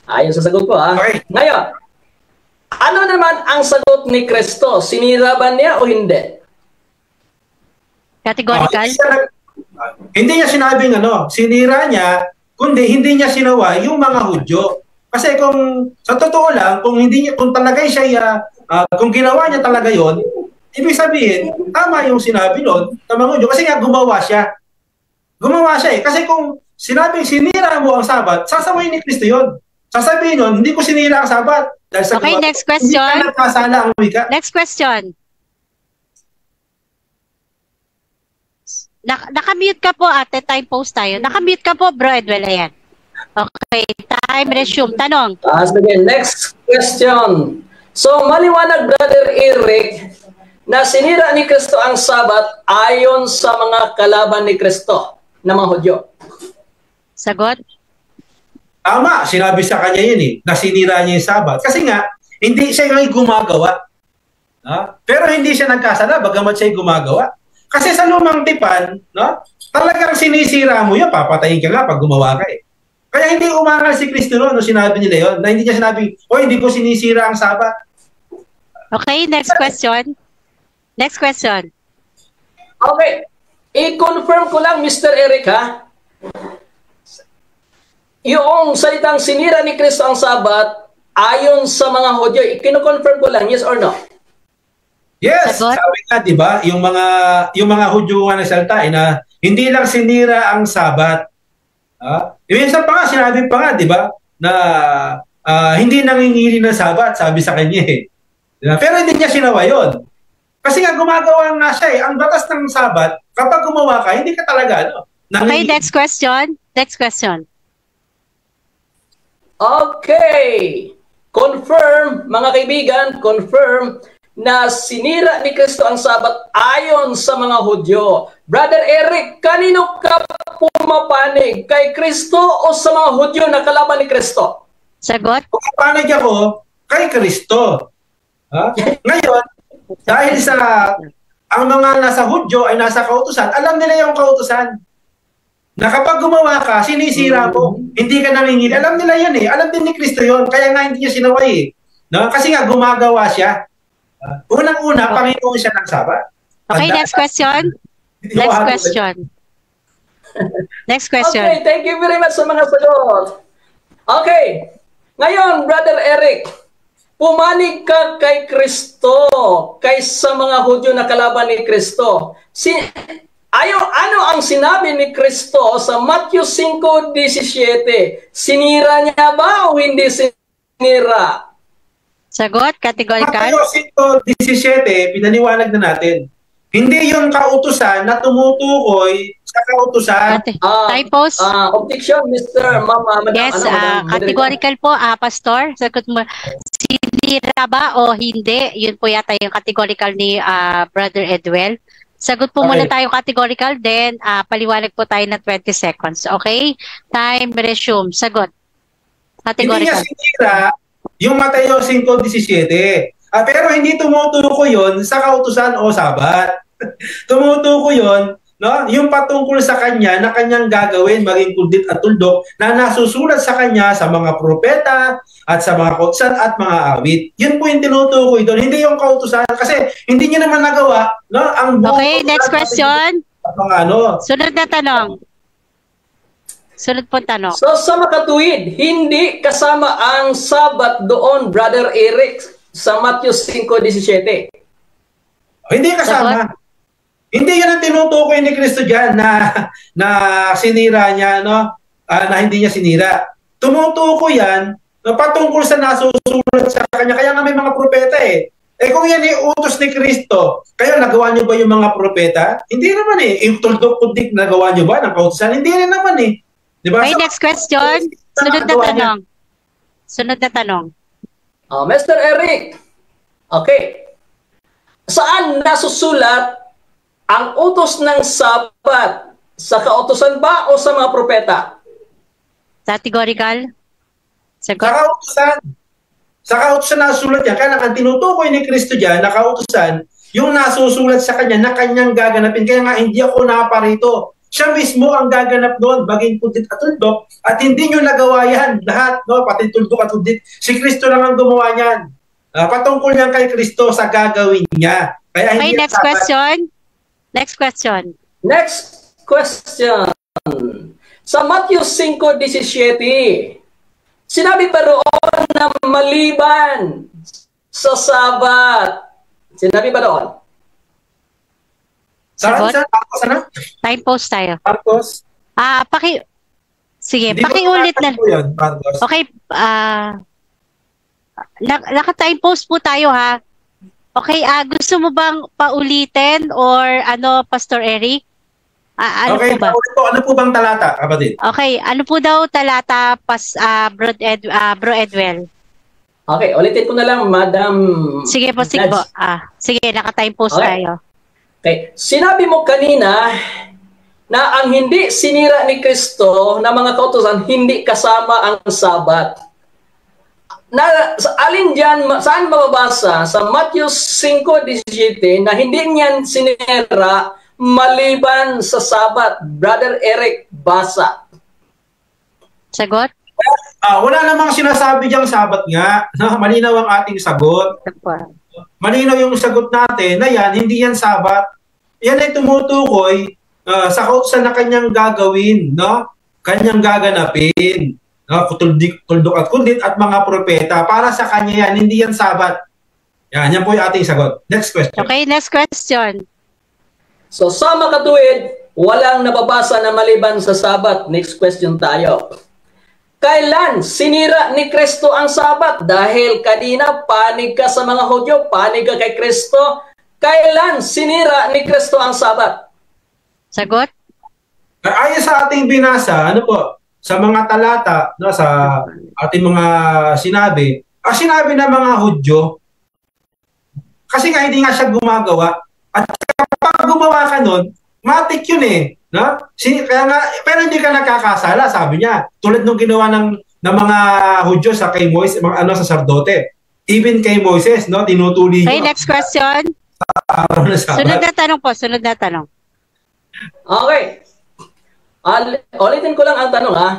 Ayon sa sagot ko, Okay. Ngayon, ano naman ang sagot ni Kristo? Sinira ba niya o hindi? Categorical? Hindi niya sinabing sinira niya, kundi hindi niya sinawa yung mga Hudyo. Kasi kung sa totoo lang, kung talaga siya, kung ginawa niya talaga yon, ibig sabihin, tama yung sinabi nun ng mga Hudyo. Kasi nga gumawa siya. Gumawa siya eh. Kasi kung sinabing sinira mo ang Sabat, sasawayin ni Kristo yun. Sasabihin nun, hindi ko sinira ang Sabat. Dahil sa Okay, next question. Hindi ka nagkasala ang wika. Next question. Nakamute ka po ate, time post tayo. Nakamute ka po, Bro Edwell, ayan. Okay, time resume. Tanong. Sige, next question. So, maliwanag, Brother Eric, na sinira ni Kristo ang Sabat ayon sa mga kalaban ni Kristo na mga Hudyo. Sagot? Tama, sinabi sa kanya yun na sinira niya yung Sabat. Kasi nga, hindi siya yung gumagawa. Pero hindi siya nagkasala, bagamat siya yung gumagawa. Kasi sa lumang tipan, talagang sinisira mo yun, papatayin ka nga pag gumawa ka eh. Kaya hindi umangal si Kristo no sinabi nila yun, na hindi niya sinabi, hindi ko sinisira ang Sabat. Okay, next question. Next question. Okay, i-confirm ko lang, Mr. Eric, yung salitang sinira ni Kristo ang Sabat, ayon sa mga Hudyo, i-confirm ko lang, yes or no? Yes, Sagot? sabi nga, di ba, yung mga Hudyo nga nagsalita na hindi lang sinira ang Sabat. Minsan pa nga, sinabi pa nga, di ba, na hindi nangingili ng Sabat, sabi sa kanya eh. Diba? Pero hindi niya sinawa yun. Kasi nga gumagawa nga siya eh. Ang batas ng Sabat, kapag gumawa ka, hindi ka talaga, Okay, next question. Next question. Okay. Confirm, mga kaibigan, confirm na sinira ni Kristo ang Sabat ayon sa mga Hudyo. Brother Eric, kanino ka pumapanig? Kay Kristo o sa mga Hudyo na kalaban ni Kristo? Sagot? Pumapanig ako kay Kristo. Ngayon, dahil sa ang mga nasa Hudyo ay nasa kautusan, alam nila yung kautusan. Na kapag gumawa ka, sinisira mo, hindi ka nangingil. Alam nila yan eh. Alam din ni Kristo yun. Kaya nga hindi niya sinaway eh. Kasi nga gumagawa siya. Unang-una, Panginoon siya ng Sabat. Okay, next question. Next question. Next question. Okay, thank you very much sa mga sagot. Okay. Ngayon, Brother Eric, pumanig ka kay Kristo kaysa mga Hudyo na kalaban ni Kristo. Ano ang sinabi ni Kristo sa Matthew 5:17? Sinira niya ba o hindi sinira? Sagot, categorical. Matthew 5:17, pinaniwanag na natin. Hindi yung kautusan na tumutukoy sa kautusan. Typos? Objection, Mr. Mama. Yes, categorical po, Pastor. Sagot mo, sinira ba o hindi? Yun po yata yung categorical ni Brother Edwell. Sagot po muna tayo categorical, then paliwanag po tayo na 20 seconds. Okay? Time resume. Sagot. Categorical. Hindi niya sinira yung Mateo 5:17. Pero hindi tumutukoy yun sa kautusan o Sabat. Tumutukoy yun no, yung patungkol sa kanya na kanyang gagawin maging kundit at tuldok na nasusulat sa kanya sa mga propeta at sa mga kautusan at mga awit. Yun po yung tinutukoy doon, hindi yung kautusan kasi hindi niya naman nagawa, no? Ang Okay, next question. Mga ano. Sunod na tanong. Sunod po tanong. So sa makatuwid, hindi kasama ang Sabat doon, Brother Eric, sa Matthew 5:17. Hindi kasama. Hindi yan ang tinutukoy ni Kristo diyan na sinira niya, no? Na hindi niya sinira. Tumutukoy yan patungkol sa nasusulat sa kanya. Kaya nga may mga propeta eh. Eh kung yan utos ni Kristo, kaya nagawa niyo ba yung mga propeta? Hindi naman eh. Yung tuldok-kundik nagawa niyo ba ng kautusan? Hindi rin naman eh. Diba? Okay, next question. Sunod na tanong. Sunod na tanong. Mr. Eric, okay. Saan nasusulat ang utos ng Sabat? Sa kautusan ba o sa mga propeta? Categorical? Sa kautusan. Sa kautusan nasusulat yan. Kaya ang tinutukoy ni Kristo dyan, na kautusan, yung nasusulat sa kanya na kanyang gaganapin. Kaya nga hindi ako naparito. Siya mismo ang gaganap doon, baging kundit at tuldok, at hindi nyo nagawa yan lahat, no? Pati tuldok at kundit. Si Kristo lang ang gumawa niyan. Patungkol yan kay Kristo sa gagawin niya. Kaya Okay, next question. Next question. Next question. Sa Matthew 5:17, sinabi pa roon na maliban sa Sabat. Sinabi pa doon? Sagot? Sana? Time post tayo. Marcos? Sige, Hindi pakiulit na. Yan, Marcos. Okay, naka-time post po tayo ha. Okay, gusto mo bang paulitin or ano, Pastor Eric? Ano okay, po ba? ano po bang talata, kapatid? Okay, ano po daw talata, Bro Edwell? Okay, ulitin ko na lang, Madam. Sige po, sige po. Sige, naka-time post tayo. Okay, sinabi mo kanina na ang hindi sinira ni Kristo na mga kautusan, hindi kasama ang Sabat. Alin dyan, saan mababasa? Sa Matthew 5:17 na hindi niyan sinira maliban sa Sabat. Brother Eric, basa. Sagot? Wala namang sinasabi diyang Sabat nga. Malinaw ang ating sagot. Malinaw yung sagot natin na yan, hindi yan Sabat. Yan ay tumutukoy sa kautusan na kanyang gagawin, no? Kanyang gaganapin. Tuldok at kundit at mga propeta. Para sa kanya yan, hindi yan Sabat. Yan po yung ating sagot. Next question. Okay, next question. So sa makatuwid, walang nababasa na maliban sa Sabat. Next question tayo. Kailan sinira ni Kristo ang Sabat? Dahil kanina panig ka sa mga Hudyo, panig ka kay Kristo. Kailan sinira ni Kristo ang Sabat? Sagot? Ayon sa ating binasa, ano po, sa mga talata, no, sa ating mga sinabi, sinabi ng mga Hudyo, kasi nga hindi nga siya gumagawa, at kapag gumawa ka nun, matik yun eh. No? Kaya nga, pero hindi ka nakakasala, sabi niya. Tulad nung ginawa ng mga Hudyo sa kay Moises, mga sa sardote. Even kay Moises, no, tinutuli Okay, next question. Sunod na tanong po, sunod na tanong. Okay. Ulitin ko lang ang tanong ha.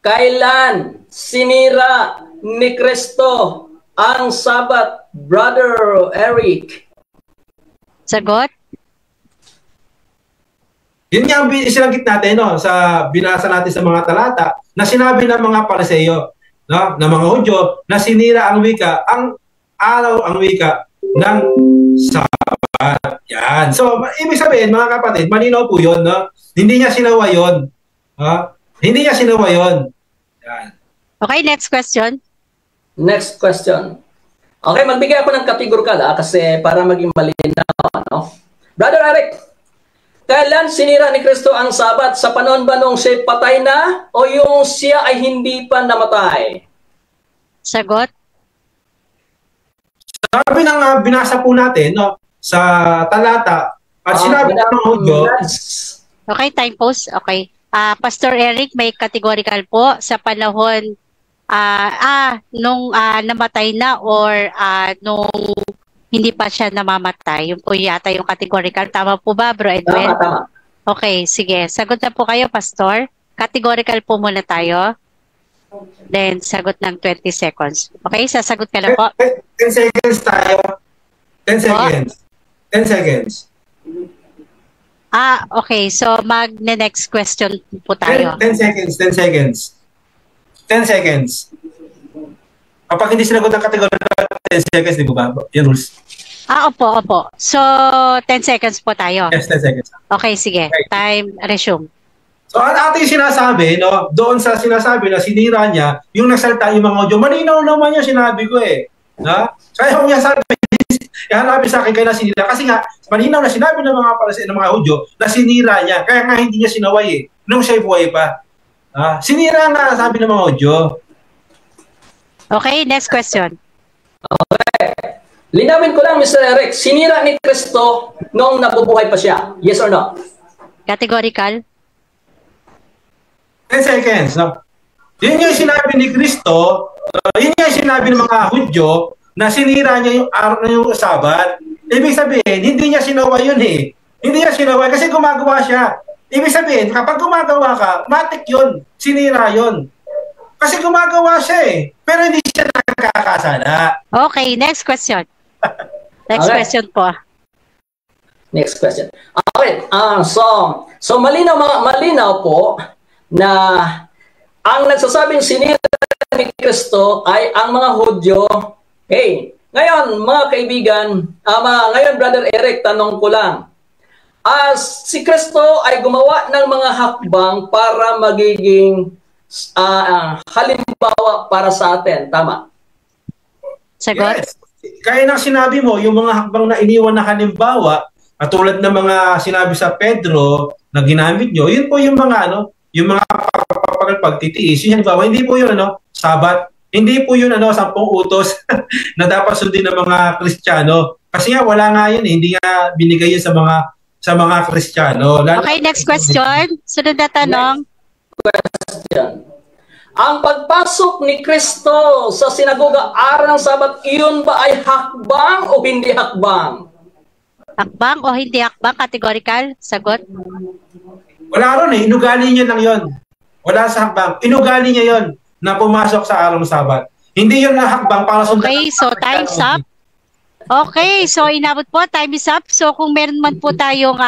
Kailan sinira ni Kristo ang Sabat, Brother Eric? Sagot? Yun nga ang isinanggit natin, no, sa binasa natin sa mga talata na sinabi ng mga Pariseo, no, ng mga Hudyo na sinira ang wika, ang araw ang wika ng Sabat. Yan. So, ibig sabihin, mga kapatid, malinaw po yun, no? Hindi niya sinawa yun. Hindi niya sinawa yun. Yan. Okay, next question. Next question. Okay, magbigay ako ng categorical kasi para maging malinaw. No? Brother Eric, kailan sinira ni Kristo ang Sabat? Sa panahon ba nung siya patay na o yung siya ay hindi pa namatay? Sagot? Sabi ng binasa po natin, no, sa talata, at sinabi ng Hudyo, okay, time pause. Okay. Pastor Eric, may categorical po sa panahon nung namatay na or nung hindi pa siya namamatay. Yun po yata yung categorical. Tama po ba, Bro Edwin? Tama. Okay, sige. Sagot na po kayo, Pastor. Categorical po muna tayo. Then, sagot ng 20 seconds. Okay, sasagot ka na po. 10 seconds tayo. 10 seconds. 10 seconds. Okay. So, mag-next question po tayo. 10 seconds. 10 seconds. 10 seconds. Kapag hindi sinagot ng kategory 10 seconds, di ba? Yan rules. Opo. So, 10 seconds po tayo. Yes, 10 seconds. Okay, sige. Okay. Time, resume. So, ang ating sinasabi, no, doon sa sinasabi na sinira niya, yung nagsalita yung mga audio, malinaw naman yung sinabi ko eh. Na? Kaya kung niya sabi, hanapin sa akin kayo na sinira. Kasi nga, malinaw na sinabi ng mga audio na sinira niya. Kaya nga hindi niya sinaway eh. Nung siya buhay pa. Sinira nga sabi ng mga audio. Okay, next question. Okay. Linawin ko lang, Mr. Eric, sinira ni Kristo noong nabubuhay pa siya. Yes or no? Categorical? 10 seconds. No? Yun yung sinabi ni Kristo, yun yung sinabi ng mga Hudyo na sinira niya yung araw na yung Sabat. Ibig sabihin, hindi niya sinawa yun eh. Hindi niya sinawa kasi gumagawa siya. Ibig sabihin, kapag gumagawa ka, matik yun. Sinira yun. Kasi gumagawa siya eh. Pero hindi siya nakakasala. Okay, next question. Next Okay. question po. Next question. Okay. So malinaw po na ang nagsasabing sinira ni Kristo ay ang mga Hudyo. Hey, ngayon mga kaibigan, ngayon Brother Eric, tanong ko lang. Si Kristo ay gumawa ng mga hakbang para magiging halimbawa para sa atin. Tama? Sagot? Yes. Kaya nang sinabi mo, yung mga hakbang na iniwan na halimbawa, katulad ng mga sinabi sa Pedro na ginamit nyo, yun po yung mga yung mga pagtitiis. Yung halimbawa, hindi po yun Sabat. Hindi po yun 10 utos na dapat sundin ng mga Kristiyano. Kasi nga wala nga yun, hindi nga binigay yun sa mga Kristiyano. Okay, next question. Sunod na tanong. Question. Ang pagpasok ni Kristo sa sinagoga araw ng Sabat, iyon ba ay hakbang o hindi hakbang? Hakbang o hindi hakbang? Categorical? Sagot? Wala ron eh, inugali niya lang yon. Wala sa hakbang. Inugali niya yon na pumasok sa araw ng Sabat. Hindi yun na hakbang para sundan. Okay, so time's up. Okay, so inabot po, time is up. So kung meron man po tayong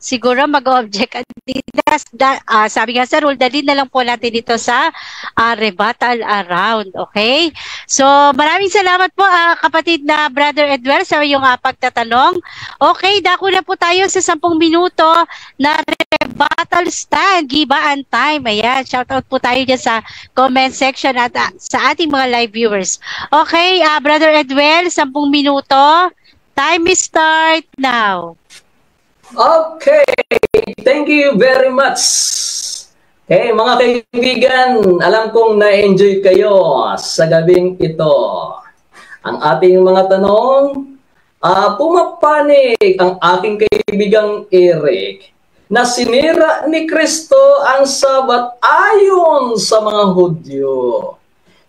siguro mag-object, sabi nga sa rule, dali na lang po natin dito sa rebuttal round. Okay? So maraming salamat po kapatid na Brother Edwell sa iyong pagtatanong. Okay, dako na po tayo sa 10 minuto na rebuttal stand, gibaan time. Ayan, shoutout po tayo dyan sa comment section at sa ating mga live viewers. Okay, Brother Edwell, 10 minuto. Time is start now. Okay, thank you very much. Okay, mga kaibigan, alam kong na-enjoy kayo sa gabing ito. Ang ating mga tanong, pumapanig ang aking kaibigang Eric na sinira ni Kristo ang Sabat ayon sa mga Hudyo.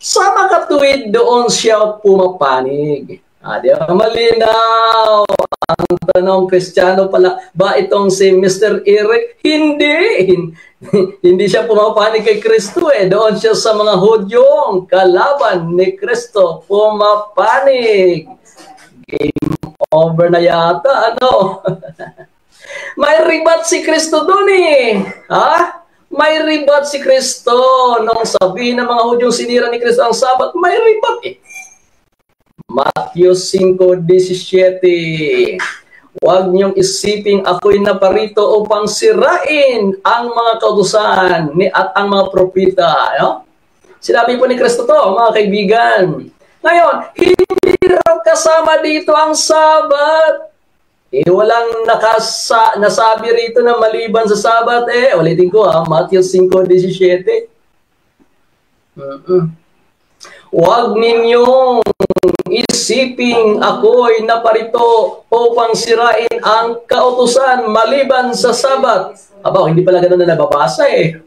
Sa makatuwid doon siya pumapanig. Di ba malinaw? Ang tanong, Kristiyano pala ba itong si Mr. Eric? Hindi. Hindi siya pumapanig kay Kristo eh. Doon siya sa mga Hudyong kalaban ni Kristo pumapanig. Game over na yata, May ribat si Kristo doon eh. May ribat si Kristo. Nung sabi ng mga Hudyong sinira ni Kristo ang Sabat, may ribat eh. Matthew 5:17. Huwag niyong isiping ako'y naparito upang sirain ang mga kautusan at ang mga propeta. Sinabi po ni Kristo to, mga kaibigan. Ngayon, hindi raw kasama dito ang Sabat. Walang nasabi rito na maliban sa Sabat. Ulitin ko Matthew 5:17. Huwag ninyong isiping ako'y naparito upang sirain ang kautusan maliban sa Sabat. Hindi pala ganun na nababasa eh.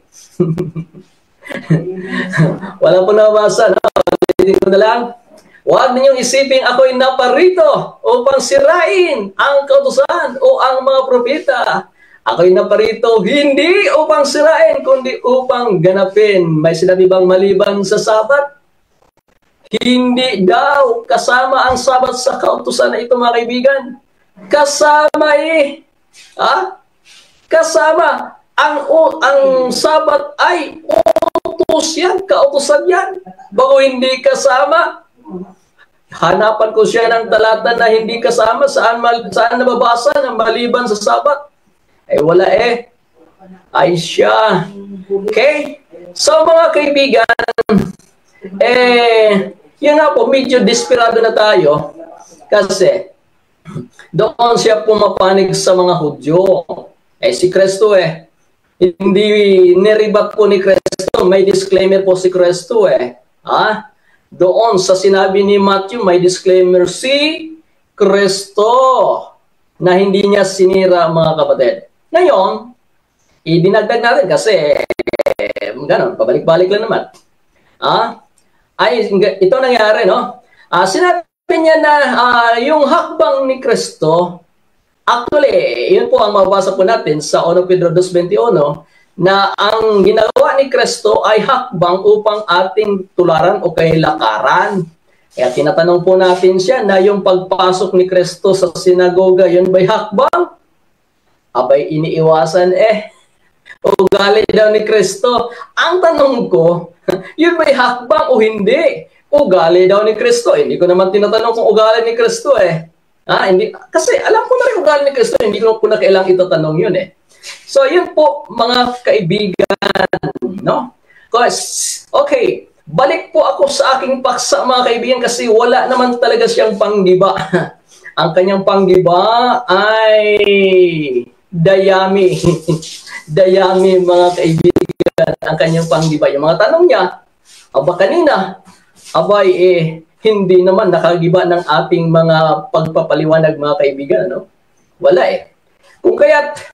Wala po nababasa. Ulitin ko na lang. Huwag ninyong isiping ako'y naparito upang sirain ang kautusan o ang mga propeta. Ako'y naparito hindi upang sirain, kundi upang ganapin. May sinabi bang maliban sa Sabat? Hindi daw kasama ang Sabat sa kautusan na ito, mga kaibigan. Kasama kasama. Ang Sabat ay utos yan, kautusan yan. Bago hindi kasama, hanapan ko siya ng talata na hindi kasama, saan nababasa na maliban sa Sabat. Wala ay siya. Okay? So mga kaibigan, yun nga po, medyo desperado na tayo kasi doon siya pumapanig sa mga Hudyo. Si Kristo hindi niribat po ni Kristo, may disclaimer po si Kristo Doon sa sinabi ni Matthew, may disclaimer si Kristo na hindi niya sinira, mga kapatid. Ngayon, idinagdag natin kasi ganun, pabalik-balik lang naman. Ito nangyari, no? Sinabi niya na yung hakbang ni Kristo, actually, yun po ang mabasa po natin sa 1 Pedro 2:21, na ang ginawa ni Kristo ay hakbang upang ating tularan o kailakaran. Kaya tinatanong po natin siya na yung pagpasok ni Kristo sa sinagoga, yun ba'y hakbang? Abay, iniiwasan ugali daw ni Kristo. Ang tanong ko, yun ba'y hakbang o hindi? Ugali daw ni Kristo. Hindi ko naman tinatanong kung ugali ni Kristo hindi. Kasi alam ko na rin ugali ni Kristo, hindi ko na kailangang itatanong yun So, yun po, mga kaibigan, no? Okay, balik po ako sa aking paksa, mga kaibigan, kasi wala naman talaga siyang panggiba. Ang kanyang panggiba ay dayami. Dayami, mga kaibigan, ang kanyang panggiba. Yung mga tanong niya, kanina, hindi naman nakagiba ng ating mga pagpapaliwanag, mga kaibigan, no? Wala Kung kaya't,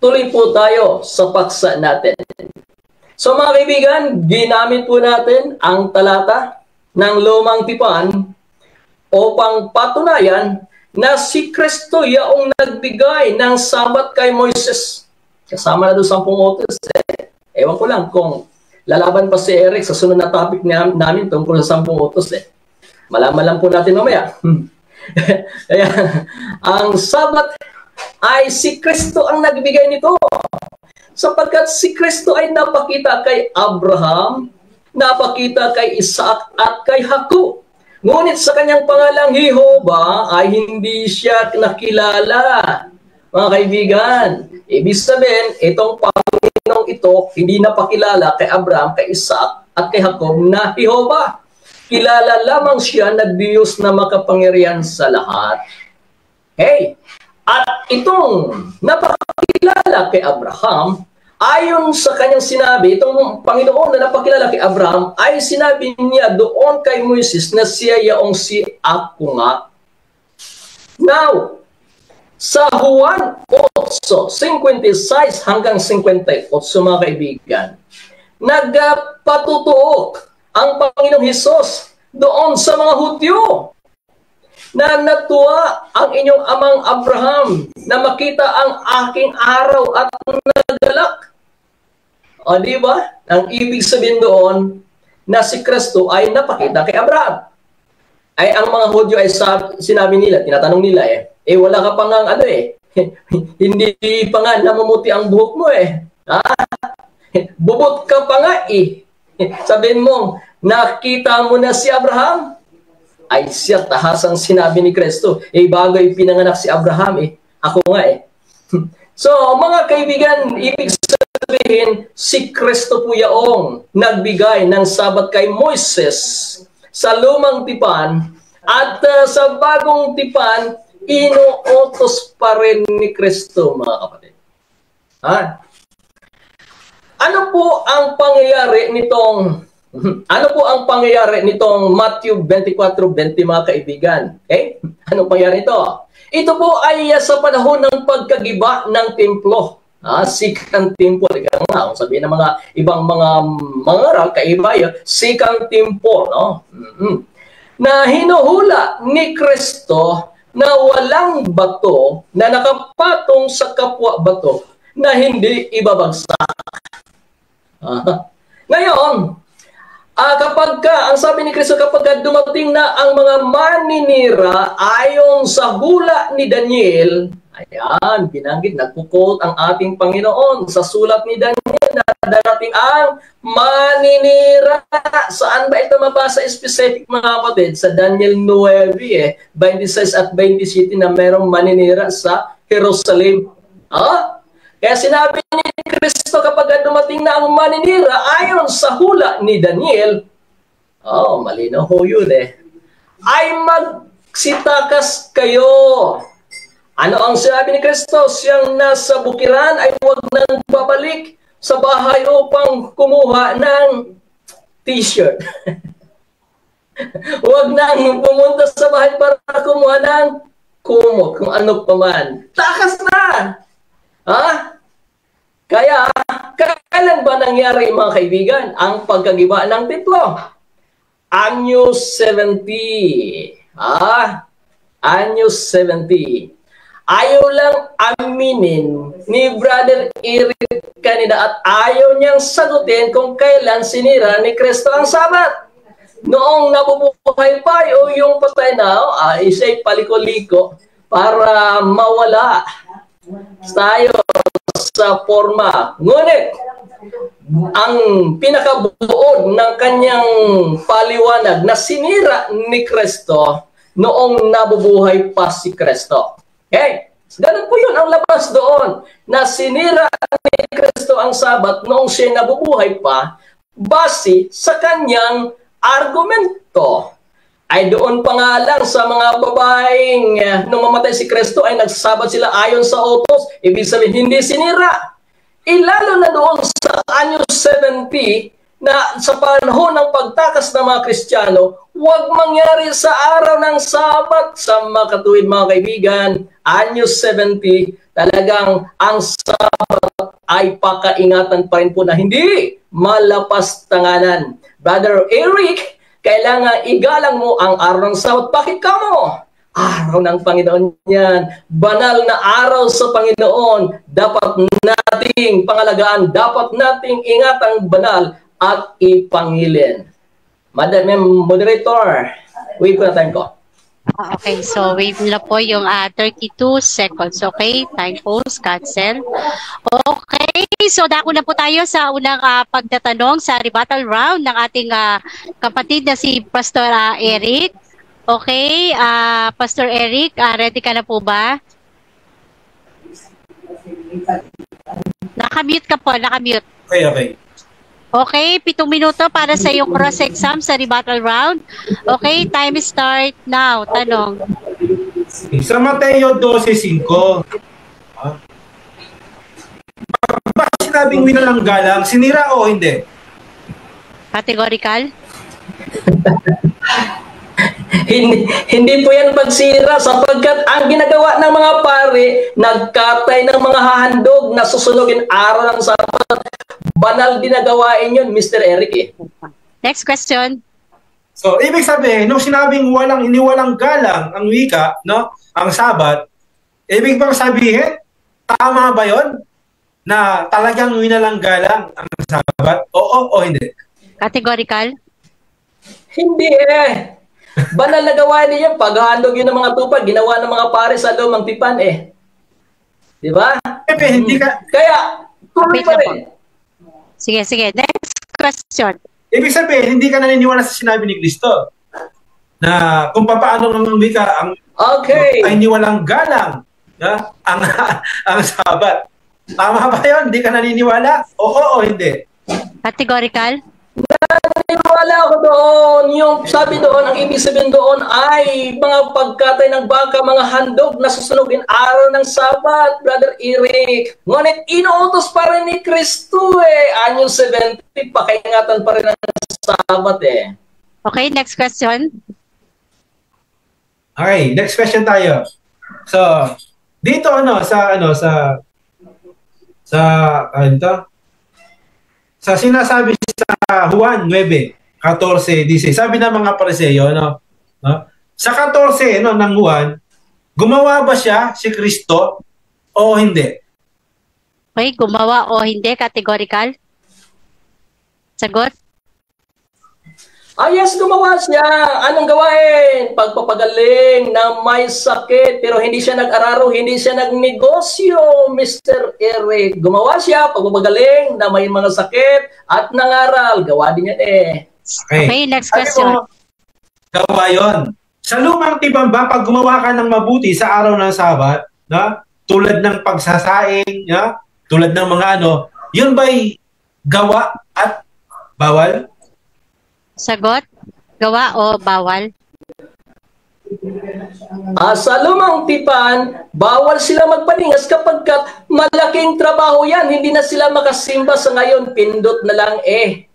tuloy po tayo sa paksa natin. So mga kaibigan, ginamit po natin ang talata ng Lumang Tipan upang patunayan na si Kristo yaong nagbigay ng Sabat kay Moises. Kasama na doon 10 utos. Ewan ko lang kung lalaban pa si Eric sa sunod na topic namin tungkol sa 10 utos. Malaman lang po natin mamaya. Kaya, ang Sabat ay si Kristo ang nagbigay nito. Sapagkat si Kristo ay napakita kay Abraham, napakita kay Isaac at kay Jacob. Ngunit sa kanyang pangalang Jehovah ay hindi siya nakilala. Mga kaibigan, ibig sabihin, itong Panginoong ito, hindi napakilala kay Abraham, kay Isaac at kay Jacob na Jehovah. Kilala lamang siya na Diyos na makapangyarihan sa lahat. At itong napakilala kay Abraham, ayon sa kanyang sinabi, itong Panginoon na napakilala kay Abraham, ay sinabi niya doon kay Moises na siya yaong si ako nga. Now, sa Juan 8:56 hanggang 58, mga kaibigan, nagpatutuok ang Panginoong Hesus doon sa mga Hudyo na natuwa ang inyong amang Abraham na makita ang aking araw at nagalak. Di ba? Ang ibig sabihin doon na si Kristo ay napakita kay Abraham. Ang mga Hudyo ay sinabi nila, tinatanong nila wala ka pa nga hindi pa nga namumuti ang buhok mo Bubot ka pa nga Sabihin mo, nakita mo na si Abraham? Ay siya, tahasang sinabi ni Kristo, bago pinanganak si Abraham, ako nga So, mga kaibigan, ibig sabihin, si Kristo po yaong nagbigay ng Sabat kay Moises sa Lumang Tipan at sa Bagong Tipan, inuutos pa rin ni Kristo, mga kapatid. Ano po ang pangyayari nitong Matthew 24:20, mga kaibigan? Anong pangyayari ito? Ito po ay sa panahon ng pagkagiba ng templo. Second temple. Kung sabihin ng mga ibang mga mangaral, kaiba yun, second temple. No? Na hinuhula ni Kristo na walang bato na nakapatong sa kapwa bato na hindi ibabagsak. Ngayon, ang sabi ni Kristo, kapag dumating na ang mga maninira ayon sa hula ni Daniel, ayan, binanggit, nagpo-quote ang ating Panginoon sa sulat ni Daniel na darating ang maninira. Saan ba ito mabasa specific, mga kapatid? Sa Daniel 9, 26 at 27 na merong maninira sa Jerusalem. Kaya sinabi ni Kristo, kapag dumating na ang maninira ayon sa hula ni Daniel, malinaw ho yun ay magsitakas kayo. Ano ang sinabi ni Kristo? Siyang nasa bukiran ay huwag nang babalik sa bahay upang kumuha ng t-shirt. Huwag nang pumunta sa bahay para kumuha ng kumot, kung ano pa man. Takas na! Kaya, kailan ba nangyari, mga kaibigan, ang pagkagiba ng templo? Anyo 70. Anyo 70. Ayaw lang aminin ni Brother Eric kanina at ayaw niyang sagutin kung kailan sinira ni Kristo ang Sabat. Noong nabubuhay pa yung patay na, isa'y paliko-liko para mawala tayo sa forma. Ngunit, ang pinakabuod ng kanyang paliwanag na sinira ni Kristo noong nabubuhay pa si Kristo. Okay? Ganun po yun ang labas doon, na sinira ni Kristo ang Sabat noong siya nabubuhay pa base sa kanyang argumento. Ay doon pa nga lang sa mga babaeng nung mamatay si Kristo ay nagsabat sila ayon sa utos. Ibig sabihin, hindi sinira. Lalo na doon sa anyo 70 na sa panahon ng pagtakas ng mga Kristiyano, huwag mangyari sa araw ng Sabat. Sa mga katuwid, mga kaibigan, anyo 70, talagang ang Sabat ay pakaingatan pa rin po na hindi malapastanganan. Brother Eric, kailangan igalang mo ang araw ng Sabat. Bakit ka mo? Araw ng Panginoon yan. Banal na araw sa Panginoon. Dapat nating pangalagaan, dapat nating ingatang banal at ipangilin. Madam Moderator, wait ko na time ko. Okay, so wait na po yung 32 seconds. Okay, time pause, cancel. Okay, so dako na po tayo sa unang pagtatanong sa rebuttal round ng ating kapatid na si Pastor Eric. Okay, Pastor Eric, ready ka na po ba? Nakamute ka po, nakamute. Okay. Okay, 7 minuto para sa iyong cross-exam sa rebuttal round. Okay, time start now. Tanong. Sa Mateo 12:5. Bakit sinabing winalang galang? Sinira o hindi? Categorical? Hindi po yan pagsira sapagkat ang ginagawa ng mga pare, nagkatay ng mga hahandog na susunugin araw ng Sabat. Banal dinagawain yun, Mr. Eric. Next question. So, ibig sabihin, nung sinabing iniwalang galang ang wika, no, ang Sabat, ibig bang sabihin, tama ba yon na talagang winalang galang ang Sabat? Oo o hindi? Categorical? Hindi Banal na gawain niya, paghahandog yun ng mga tupad, ginawa ng mga pare sa lumang tipan Di ba? Hindi ka... Kaya, tuloy pa rin. Sige. Next question. Ibig sabihin, hindi ka naniniwala sa sinabi ni Kristo na kung paano ng wika ang ay niwalang galang ang Sabat. Tama ba yun? Hindi ka naniniwala? Oo o hindi? Categorical? Naniniwala ako doon. Yung sabi doon, ang ibig sabihin doon ay mga pagkatay ng baka, mga handog na susunugin araw ng Sabat, Brother Eric. Ngunit inuutos pa rin ni Kristo Anyo 70, pakaingatan pa rin ng Sabat Okay, next question. Okay, next question tayo. So, dito sa sinasabi sa Juan 9:14-16, sabi ng mga Pariseo, sa 14 ng Juan, Gumawa ba siya, si Kristo, o hindi? Okay, gumawa o hindi, categorical? Sagot? Yes, gumawa siya. Anong gawain? Pagpapagaling na may sakit, pero hindi siya nag-araro, hindi siya nagnegosyo, Mr. Eric. Gumawa siya, pagpapagaling na may mga sakit at nangaral. Gawa din yan eh. Okay, next question. Gawa yun. Sa lumang tipan ba, pag gumawa ka ng mabuti sa araw ng Sabat, na, tulad ng pagsasaing, na, tulad ng mga ano, yun ba'y gawa at bawal? Sagot? Gawa o bawal? Sa lumang tipan, bawal sila magpaningas kapag malaking trabaho yan. Hindi na sila makasimba sa ngayon. Pindot na lang eh.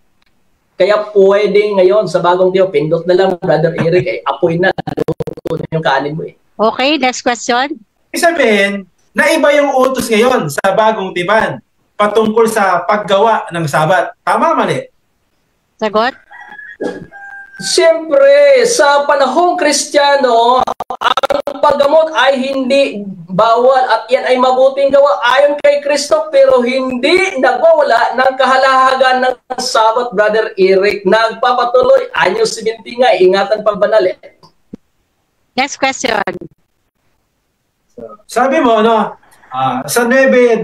Kaya pwede ngayon sa bagong tiyo, pindot na lang, Brother Eric, eh, apoy na, luto na yung kanin mo eh. Okay, next question. Sabihin, na iba yung utos ngayon sa bagong tipan patungkol sa paggawa ng Sabat. Tama, mali? Sagot? Siyempre, sa panahong Kristiyano, ang paggamot ay hindi bawal at yan ay mabuting gawa ayon kay Kristo, pero hindi nagwawala ng kahalahagan ng Sabat, Brother Eric. Nagpapatuloy, anyo 70 nga, ingatan pang banal eh. Next question. Sabi mo, no, sa 9:14,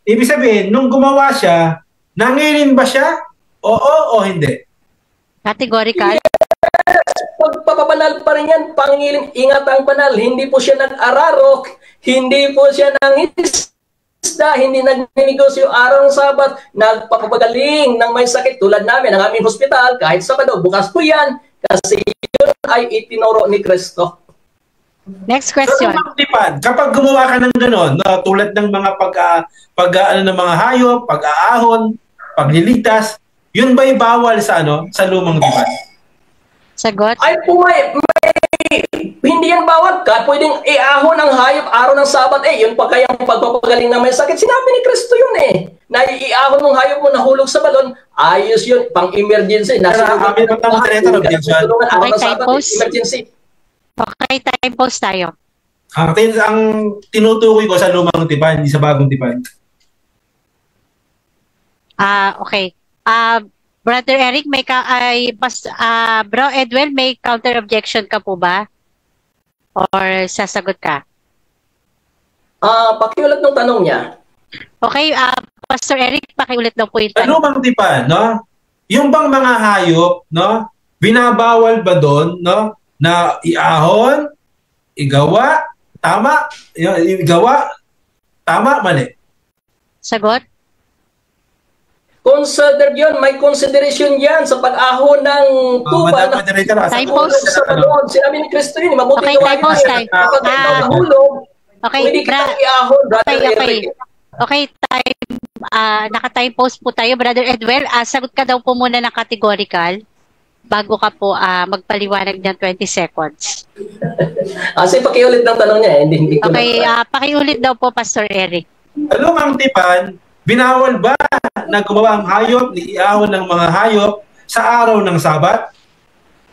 ibig sabihin, nung gumawa siya, nangilin ba siya? Oo o hindi? Categorical? Pagpapabanal pa rin yan, pangiling ingatang banal. Hindi po siya nag-ararok, hindi po siya nangisda, hindi nagnegosyo araw ng Sabat, nagpapagaling ng may sakit tulad namin, ang aming hospital, kahit Sabado, bukas po yan, kasi yun ay itinuro ni Kristo. Next question. Sa tipan, kapag gumawa ka ng gano'n, no, tulad ng mga ng mga hayop, pag-aahon, pagliligtas, yun ba'y bawal sa sa lumang tipan? Sagot? Ay po hindi yan bawal ka. Pwedeng iahon ng hayop araw ng Sabat. Yun pa kayang pagpapagaling na may sakit. Sinabi ni Kristo yun eh. Na iahon ng hayop mo nahulog sa balon, ayos yun. Pang-emergency. Okay, time pause. Emergency. Okay, time pause tayo. Ang tinutukoy ko sa lumang tipan, hindi sa bagong tipan. Okay. Brother Eric, Bro Edwell, may counter objection ka po ba? Or sasagot ka? Pakiulat ng tanong niya. Okay, Pastor Eric, pakiulit daw po yung Sa tanong. lumang tipan, no? Yung bang mga hayop, no? Binabawal ba doon, no? Na iahon, igawa, tama, mali. Sagot? Consider yun, may consideration yan sa pag-ahon ng tuba na Time pause. sa balon. Sinabi ni Kristo yun, mabuti Okay, time pause, yun. time. Kapag ikaw nahulog, Okay, pwede kita i-ahon, Brother Eric. Okay, time. Naka-time pause po tayo, Brother Edwell. Sagot ka daw po muna ng categorical bago ka po magpaliwanag ng 20 seconds. Kasi pakiulit ng tanong niya eh. Hindi ko Okay, pakiulit daw po, Pastor Eric. Sa lumang tipan, binawal ba na gumawa ang hayop, iahon ng mga hayop sa araw ng Sabat?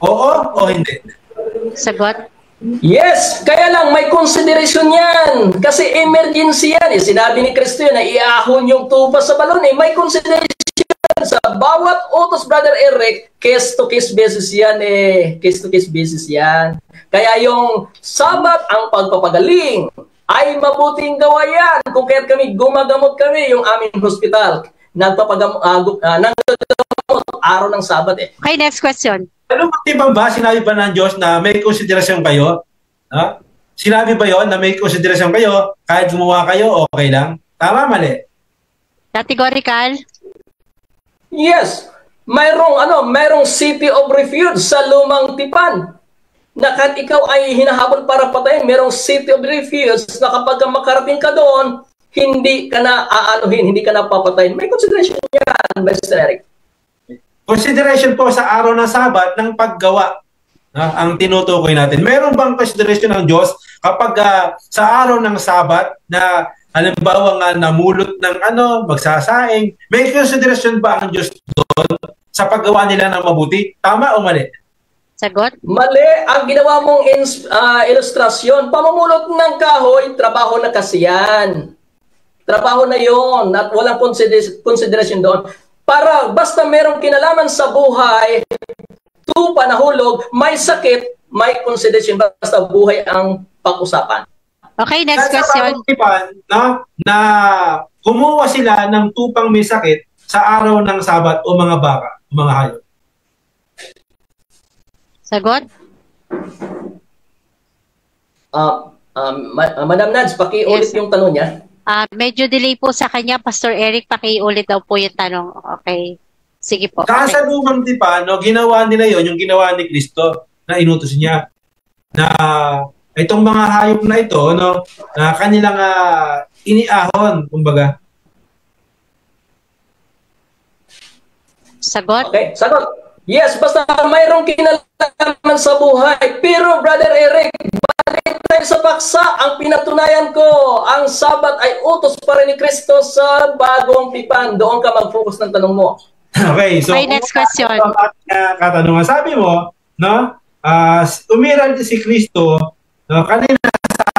Oo o hindi? Sagot? Yes, kaya lang may consideration yan. Kasi emergency yan eh. Sinabi ni Kristo yun na iahon yung tuba sa balon eh. May consideration sa bawat utos, Brother Eric, case-to-case basis yan eh. Case-to-case basis yan. Kaya yung Sabat, ang pagpapagaling, ay mabuting gawa yan. Kung kaya't kami, gumagamot kami yung aming hospital. Nagpapagamot araw ng Sabat eh. Okay, next question. Ano matibang ba? Sinabi ba ng Diyos na may konsiderasyon kayo? Ha? Sinabi ba yon na may konsiderasyon kayo? Kahit gumawa kayo, okay lang? Tama, mali? Categorical? Yes. Mayroong city of refuge sa lumang tipan. Na kahit ikaw ay hinahabol para patayin, mayroong city of refuge na kapag makarating ka doon, hindi ka na aanuhin, hindi ka na papatayin. May consideration yan, Mr. Eric. Consideration po sa araw ng Sabat ng paggawa ang tinutukoy natin. Meron bang consideration ng Diyos kapag sa araw ng Sabat na halimbawa nga namulot ng magsasaing, may consideration ba ang Diyos doon sa paggawa nila ng mabuti? Tama o mali? Sagot? Mali ang ginawa mong ilustrasyon. Pamumulot ng kahoy, trabaho na kasi yan. Trabaho na yon at walang consideration doon. Para basta merong kinalaman sa buhay, tupa, nahulog, may sakit, may consideration, basta buhay ang pag-usapan. Okay, next question. Na kumuha sila ng tupang may sakit sa araw ng Sabat o mga baka, o mga hayop. Sagot? Madam Nads, pakiulit Yes. yung tanong niya. Medyo delay po sa kanya. Pastor Eric, pakiulit daw po yung tanong. Okay. Sige po. Saan Okay. sa lumang tipan, no, ginawa nila yon, yung ginawa ni Kristo na inutos niya. Na itong mga hayop na ito, no, na kanilang iniahon, kumbaga. Sagot? Okay, sagot. Yes, basta mayroong kinalaman sa buhay. Pero, Brother Eric, balik tayo sa paksa. Ang pinatunayan ko, ang Sabat ay utos pa rin ni Kristo sa bagong tipan. Doon ka mag-focus ng tanong mo. Okay, so Okay, next question. Ang ating katanungan. Sabi mo, no, umiral si Kristo, no, kanina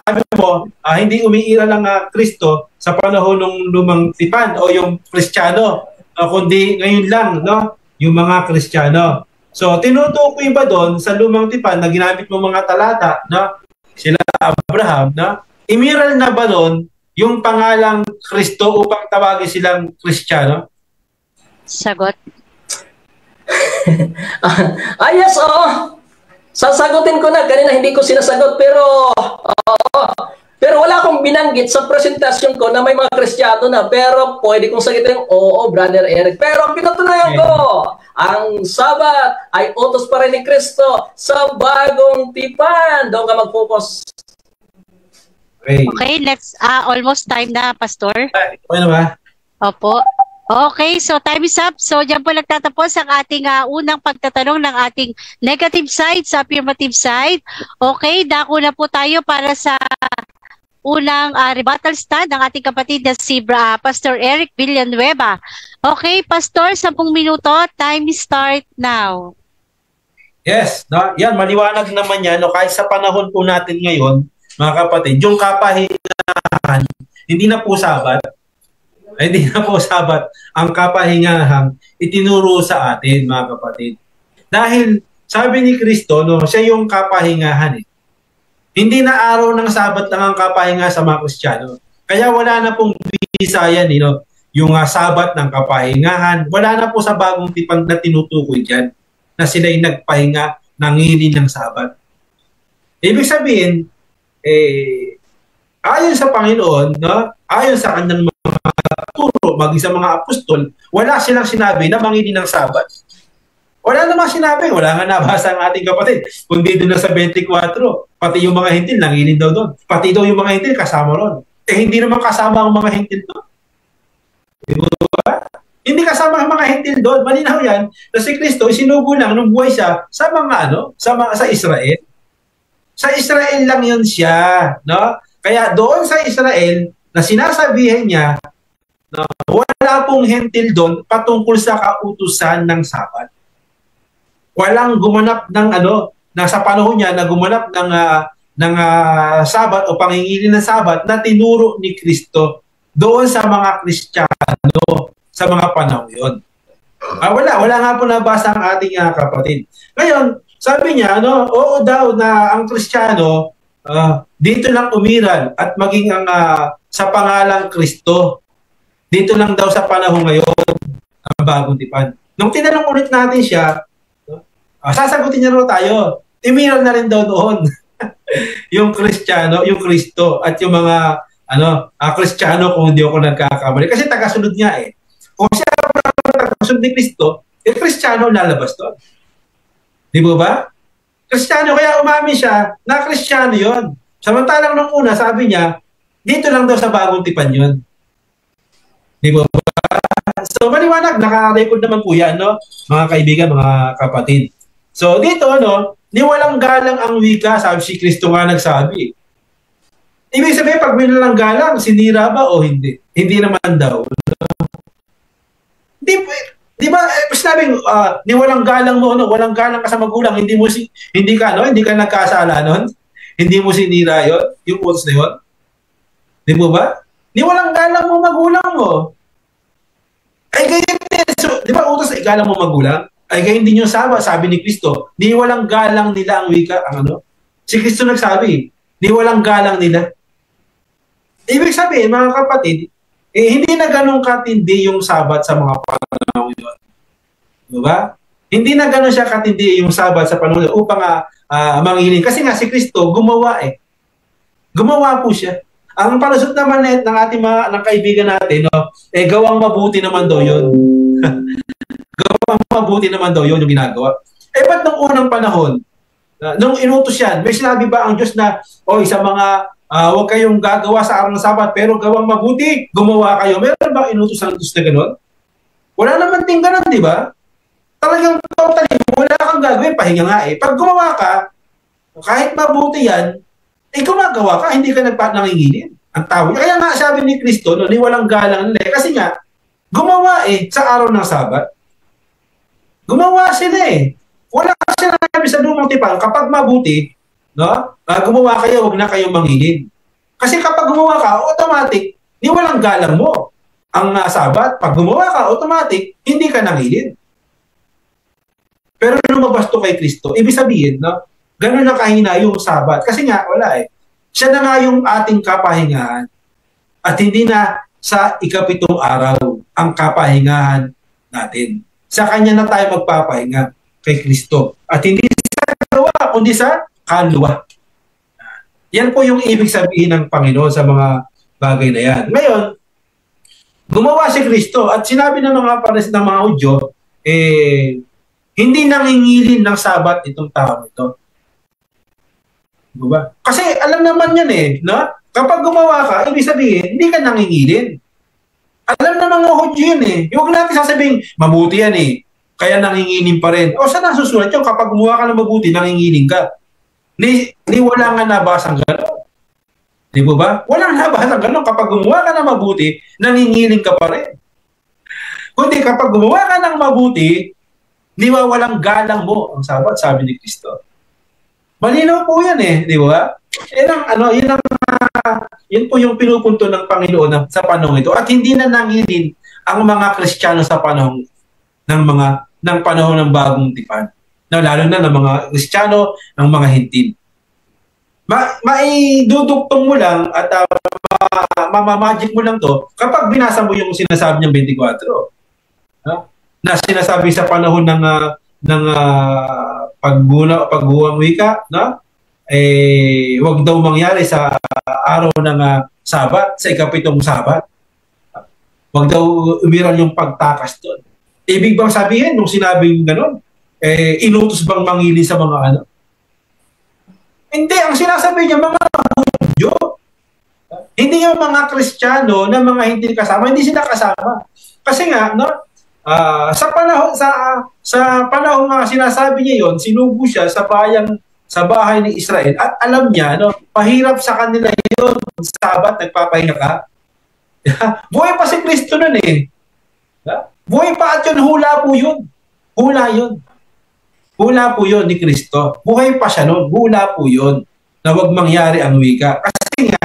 sabi mo, hindi umiiral ang Kristo sa panahon ng lumang tipan o yung Kristiyano, kundi ngayon lang, no, yung mga Kristiyano. So, tinutukoy ba doon sa lumang tipan na ginamit mo mga talata, no, sila Abraham, no, imiral na ba doon yung pangalang Kristo upang tawagin silang Kristiyano? Sagot? Yes, oo. Sasagutin ko na. Kanina hindi ko sinasagot, pero pero wala akong binanggit sa presentasyon ko na may mga Kristiyano na, pero pwede kong sagutin, oo, Brother Eric. Pero ang pinatunayan ko, ang Sabat ay utos pa rin ni Kristo sa bagong tipan. Doon ka mag-focus. Okay, next. Almost time na, Pastor. Okay na ba? Opo. Okay, so time is up. So, dyan po nagtatapos ang ating unang pagtatanong ng ating negative side sa affirmative side. Okay, dako na po tayo para sa unang rebuttal stand ng ating kapatid na si Pastor Eric Villanueva. Okay, Pastor, 10 minuto. Time start now. Yes, no? Yan, maliwanag naman yan. No? Kahit sa panahon po natin ngayon, mga kapatid, yung kapahingahan, hindi na po Sabat. Hindi na po Sabat ang kapahingahan itinuro sa atin, mga kapatid. Dahil sabi ni Kristo, no, siya yung kapahingahan. Hindi na araw ng Sabat lang ang kapahinga sa mga Kristiyano. Kaya wala na pong visa yan, no? Yung Sabat ng kapahingahan. Wala na po sa bagong tipan na tinutukoy dyan na sila'y nagpahinga, nangilin ng Sabat. Ibig sabihin, ayon sa Panginoon, no? Ayon sa kanyang turo, maging sa mga apostol, wala silang sinabi na mangilin ng Sabat. Wala namang sinabi, wala nga nabasa ang ating kapatid. Kundi doon na sa 24, pati yung mga hintil, nangilin daw doon. Pati daw yung mga hintil, kasama ron. Hindi naman kasama ang mga hintil doon. Diba? Hindi kasama ang mga hintil doon. Malinaw yan na si Kristo, isinugo lang nung buhay siya sa mga sa Israel. Sa Israel lang yun siya. No? Kaya doon sa Israel, na sinasabihan niya, no, wala pong hentil doon patungkol sa kautusan ng Sabat. Walang gumanap ng na sa panahon niya na gumanap ng Sabat o pangingilin ng Sabat na tinuro ni Kristo doon sa mga Kristiyano sa mga panahon yun. Wala nga po nabasa ang ating kapatid. Ngayon, sabi niya, oo daw na ang Kristiyano dito lang umiral at maging ang sa pangalang Kristo. Dito lang daw sa panahon ngayon ang bagong tipan. Nung tinanong ulit natin siya, sasagutin niya raw tayo. Umiral na rin daw doon yung Kristiyano, yung Kristo at yung mga Kristiyano kung hindi ako nagkakamali. Kasi tagasunod niya eh. Kung siya tagasunod ni Kristo, Kristiyano lalabas doon. Di ba? Kristiyano, kaya umamin siya na Kristiyano yon. Samantalang nung una, sabi niya, dito lang daw sa bagong tipan yun. Di ba? So, maliwanag, naka-record naman po yan, no? Mga kaibigan, mga kapatid. So, dito, di walang galang ang wika, sabi si Kristo nga nagsabi. Ibig sabihin, pag may walang galang, sinira ba o hindi? Hindi naman daw. Di Di ba, sinabing, ni walang galang mo, no? Walang galang ka sa magulang, hindi ka nagkasala nun? Hindi mo sinira yun? Yung utos na yun? Di mo ba? Ni walang galang mo magulang mo. Ay, ganyan din. So, di ba, utos na igalang mo magulang? Ay, ganyan din yung sabi ni Kristo, ni walang galang nila ang wika, Si Kristo nagsabi, ni walang galang nila. Ibig sabihin, mga kapatid, hindi na ganun katindi yung Sabat sa mga panahon yun. Diba? Hindi na ganun siya katindi yung Sabat sa panahon yun upang manghiling. Kasi nga si Kristo gumawa Gumawa po siya. Ang palusot naman ng ating ng kaibigan natin, gawang mabuti naman daw yun. Gawang mabuti naman daw yun yung ginagawa. Ba't nung unang panahon, nung inutos yan, may sinabi ba ang Diyos na, sa mga huwag kayong gagawa sa araw ng Sabat, pero gawang mabuti, gumawa kayo. Meron ba inutos ang Diyos na gano'n? Wala naman din gano'n, di ba? Talagang totally, wala kang gagawin, pahinga nga Pag gumawa ka, kahit mabuti yan, gumagawa ka, hindi ka nanginginin. Ang tawag. Kaya nga sabi ni Kristo, ni walang galang nila, kasi nga, gumawa sa araw ng Sabat. Gumawa sila Wala kasi nabi sa lumang tipan, kapag mabuti, gumawa kayo, huwag na kayong mangingin. Kasi kapag gumawa ka, automatic, di walang galang mo. Ang Sabat, pag gumawa ka, automatic, hindi ka nangingin. Pero lumabas to kay Kristo, ibig sabihin, ganun na kahina yung Sabat. Kasi nga, wala Siya na nga yung ating kapahingahan. At hindi na sa ikapitong araw ang kapahingahan natin. Sa Kanya na tayo magpapahinga kay Kristo. At hindi sa gawa, kundi sa kaluluwa. Yan po yung ibig sabihin ng Panginoon sa mga bagay na yan. Ngayon, gumawa si Kristo at sinabi ng mga Hudyo, hindi nangingilin ng Sabat itong tao ito. Diba? Kasi alam naman yan kapag gumawa ka, ibig sabihin, hindi ka nangingilin. Alam na mga Hudyo yun Huwag natin sasabihin, mabuti yan kaya nangingilin pa rin. Saan nasusulat yun? Kapag gumawa ka ng mabuti, nangingilin ka. Ni wala nga nabasang gano'n. Di ba ba? Walang nabasang gano'n. Kapag gumawa ka ng mabuti, nangingiling ka pa rin. Kundi kapag gumawa ka ng mabuti, niwawalang galang mo ang Sabat, sabi ni Kristo. Malinaw po yan di ba? Yun po yung pinupunto ng Panginoon sa panahon ito. At hindi na nangilin ang mga Kristiyano sa panahon ng panahon ng bagong tipan. Lalo na ng mga Kristiyano, ng mga Hintil. Maidudugtong mo lang at mamamagic mo lang to kapag binasa mo yung sinasabi niyang 24. Na sinasabi sa panahon ng pagbuwang wika, wag daw mangyari sa araw ng Sabat, sa ikapitong Sabat. Wag daw umiral yung pagtakas doon. Ibig bang sabihin, nung sinabing gano'n, inutos bang mangili sa mga Hindi, ang sinasabi niya, mga Hudyo. Hindi yung mga Kristiyano na mga hindi kasama, hindi sila kasama. Kasi nga, sa panahon nga sinasabi niya yon, sinubo siya sa bahay ni Israel at alam niya, pahirap sa kanila yon, Sabat, nagpapahinga ka. Buhay pa si Kristo nun Buhay pa at yun, hula po yun. Hula yun. Hula po yun ni Kristo. Buhay pa siya nun. Hula po yun na wag mangyari ang wika. Kasi nga,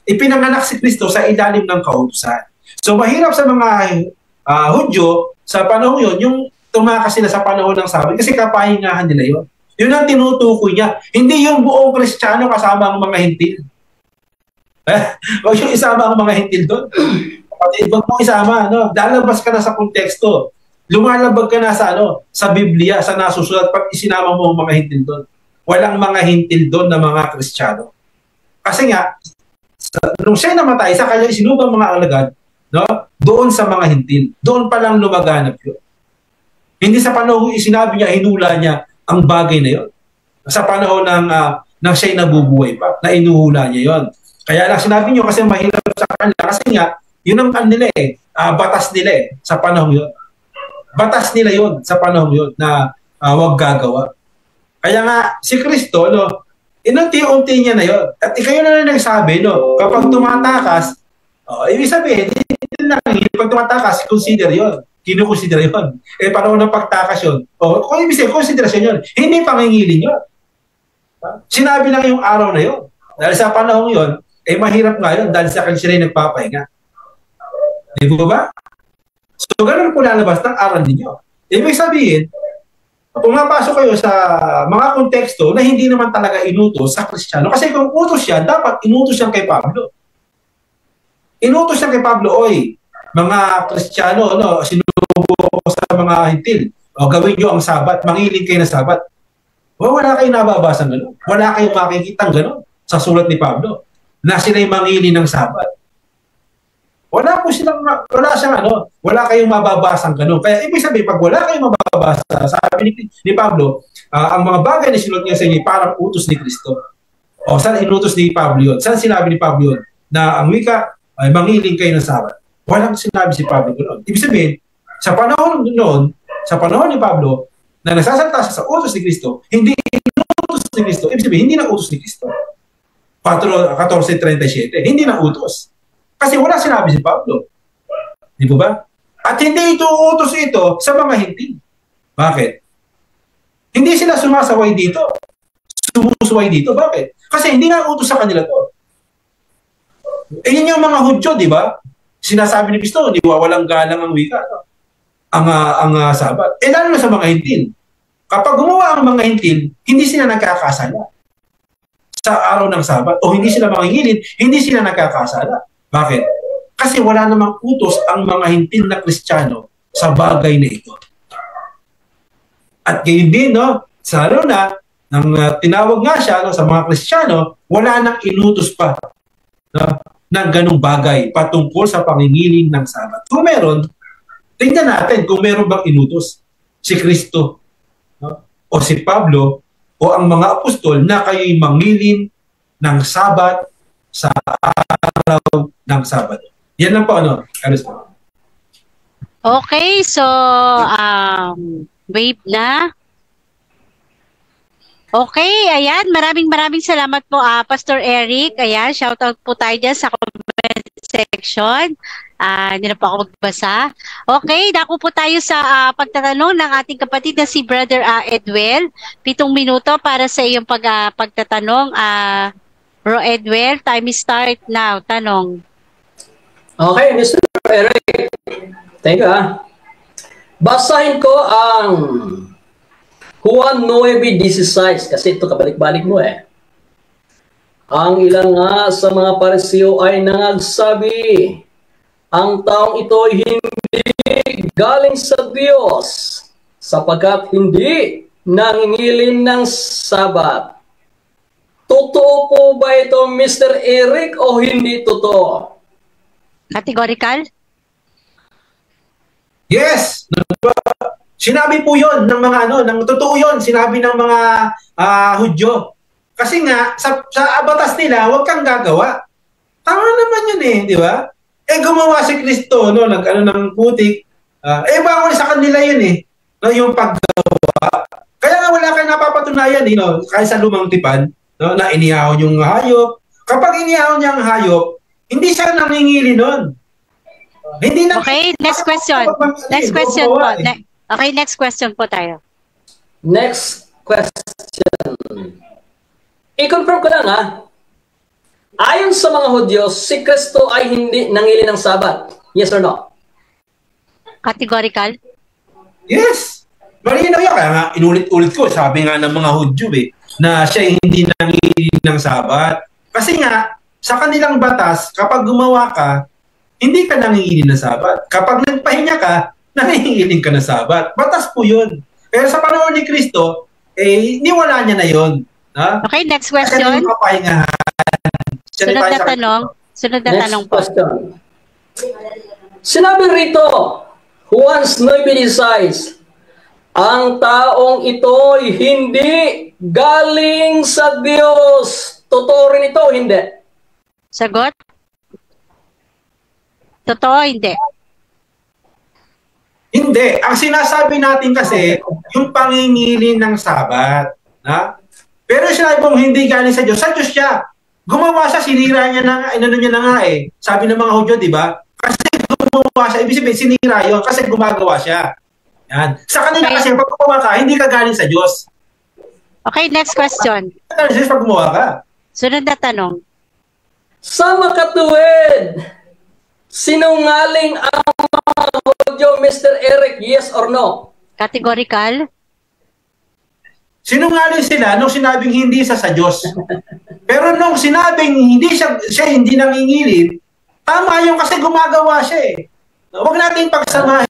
ipinanganak si Kristo sa ilalim ng kautusan. So mahirap sa mga Hudyo sa panahon yun, yung tumakas sila sa panahon ng Sabat kasi kapahingahan nila yun. Yun ang tinutukoy niya. Hindi yung buong Kristiyano kasama ang mga Hintil. Huwag yung isama ang mga Hintil doon. Kapatid, wag mong isama, lalabas ka na sa konteksto. Lumalabag ka na sa Biblia, sa nasusulat, pag isinama mo ang mga Hintil doon. Walang mga Hintil doon na mga Kristiyano. Kasi nga, nung siya namatay, sa kanya isinubang mga alagad, doon sa mga Hintil. Doon pa lang lumaganap yun. Hindi sa panahon sinabi niya, hinula niya ang bagay na yun. Sa panahon ng siya'y nabubuhay pa, na inuhula niya yun. Kaya lang sinabi niyo kasi mahirap sa kanila. Kasi nga, yun ang kanila batas nila sa panahon yun. Batas nila yun sa panahon yun na wag gagawa. Kaya nga, si Kristo, inunti-unti niya na yun. At ikayo na nagsabi, kapag tumatakas, ibig sabihin, pag tumatakas, consider yun. kinukonsidera yun. Panahon ng pagtakas yun. O, kung ibig sabihin, konsiderasyon yun. Hindi pangingilin yun. Sinabi lang yung araw na yun. Dahil sa panahon yun, mahirap nga yun dahil sa kanya sila yung nagpapahinga. Di ba? So, ganun po lalabas ng aral ninyo. Ibig sabihin, pumapasok kayo sa mga konteksto na hindi naman talaga inutos sa Kristiyano. Kasi kung utos siya, dapat inutos siya kay Pablo. Inutos siya kay Pablo, oy, mga Kristiyano, sinubo ko sa mga hintil. O, gawin nyo ang Sabat, mangiling kayo ng Sabat. O, wala kayong nababasang gano'n. Wala kayong makikitang gano'n sa sulat ni Pablo na sila'y mangiling ng Sabat. Wala kayong mababasang gano'n. Kaya ibig sabihin, pag wala kayong mababasa, sabi ni Pablo, ang mga bagay na sinulat niya sa inyo, parang utos ni Kristo. O, saan inutos ni Pablo yun? Saan sinabi ni Pablo yun? Na ang wika, ay mangiling kayo ng Sabat. Walang sinabi si Pablo gano'n. Ibig sabihin, sa panahon noon, sa panahon ni Pablo, na nagsasalita siya sa utos ni Kristo, hindi inutos ni Kristo. Ibig sabihin, hindi na utos ni Kristo. 14:37, hindi na utos. Kasi wala sinabi si Pablo. Di ba? At hindi ito utos ito sa mga hindi. Bakit? Hindi sila sumasaway dito. Sumusuway dito. Bakit? Kasi hindi nga utos sa kanila to. Yun yung mga Hudyo, di ba? Sinasabi ni Kristo, di ba, walang galang ang wika. Ang Sabat. Lalo na sa mga hintil. Kapag gumawa ang mga hintil, hindi sila nagkakasala sa araw ng Sabat. O hindi sila mangingilin, hindi sila nagkakasala. Bakit? Kasi wala namang utos ang mga hintil na Kristiyano sa bagay na ito. At gayon din, sa araw na, nang tinawag nga siya sa mga Kristiyano, wala nang inutos pa ng ganung bagay patungkol sa pangingiling ng Sabat. Kung meron, tingnan natin kung meron bang inutos si Kristo o si Pablo o ang mga apostol na kayo'y mangilin ng Sabat sa araw ng Sabat. Yan lang po, Okay, so wave na. Okay, ayan. Maraming salamat po, Pastor Eric. Ayan, shoutout po tayo dyan sa comment section. Hindi na po ako magbasa. Okay, dako po tayo sa pagtatanong ng ating kapatid na si Brother Edwell. 7 minuto para sa iyong pagtatanong. Bro Edwell, time is start now. Tanong. Okay, Mr. Eric. Thank you, Basahin ko ang Juan 9:16 kasi ito kabalik-balik mo Ang ilang nga sa mga Pariseo ay nangagsabi, ang taong ito ay hindi galing sa Diyos sapagkat hindi nangingilin ng Sabat. Totoo po ba ito, Mr. Eric, o hindi totoo? Categorical? Yes! Sinabi po yon ng mga ng totoo yon, sinabi ng mga Hudyo. Kasi nga, sa batas nila, huwag kang gagawa. Tama naman yun di ba? Gumawa si Kristo, ng putik. Bawal sa kanila yun yung paggawa. Kaya nga wala kayong napapatunayan, kahit sa lumang tipan, na inihahon yung hayop. Kapag inihahon niya ang hayop, hindi siya nangingili nun. Hindi na. Okay, next question. Next question po. Okay, next question po tayo. Next question. I-confirm ko lang Ayon sa mga Hudyo, si Kristo ay hindi nangili ng Sabat. Yes or no? Categorical? Yes. Malinaw yan. Kaya nga, inulit-ulit ko. Sabi nga ng mga Hudyo na siya hindi nangili ng Sabat. Kasi nga, sa kanilang batas, kapag gumawa ka, hindi ka nangingili ng Sabat. Kapag nagpahinga ka, nangingiling ka ng Sabat. Batas po yun. Pero sa panahon ni Kristo, niwala niya na yun. Okay, next question. Sunod na tanong. Sunod na tanong po. Question. Sinabi rito, Juan 9:16, ang taong ito'y hindi galing sa Diyos. Totoo rin ito, hindi? Sagot? Totoo, hindi. Hindi. Ang sinasabi natin kasi, yung pangingilin ng Sabat. Pero sinabi mong hindi galing sa Diyos siya. Gumawa siya, sinira niya na, niya na nga Sabi ng mga Hudyo, di ba? Kasi gumawa siya, ibig sabihin, sinira yun kasi gumagawa siya. Yan. Sa kanila kasi, pag gumawa ka, hindi ka galing sa Diyos. Okay, next question. Galing sa Diyos pag gumawa ka. Sunod na tanong. Sa makatuwid, sinungaling ang mga Hudyo, Mr. Eric, yes or no? Categorical? Sinungaling sila nung sinabing hindi sa Diyos. Pero nung sinabing hindi siya hindi nangingilin, tama yung kasi gumagawa siya eh. Huwag natin pagsamahin.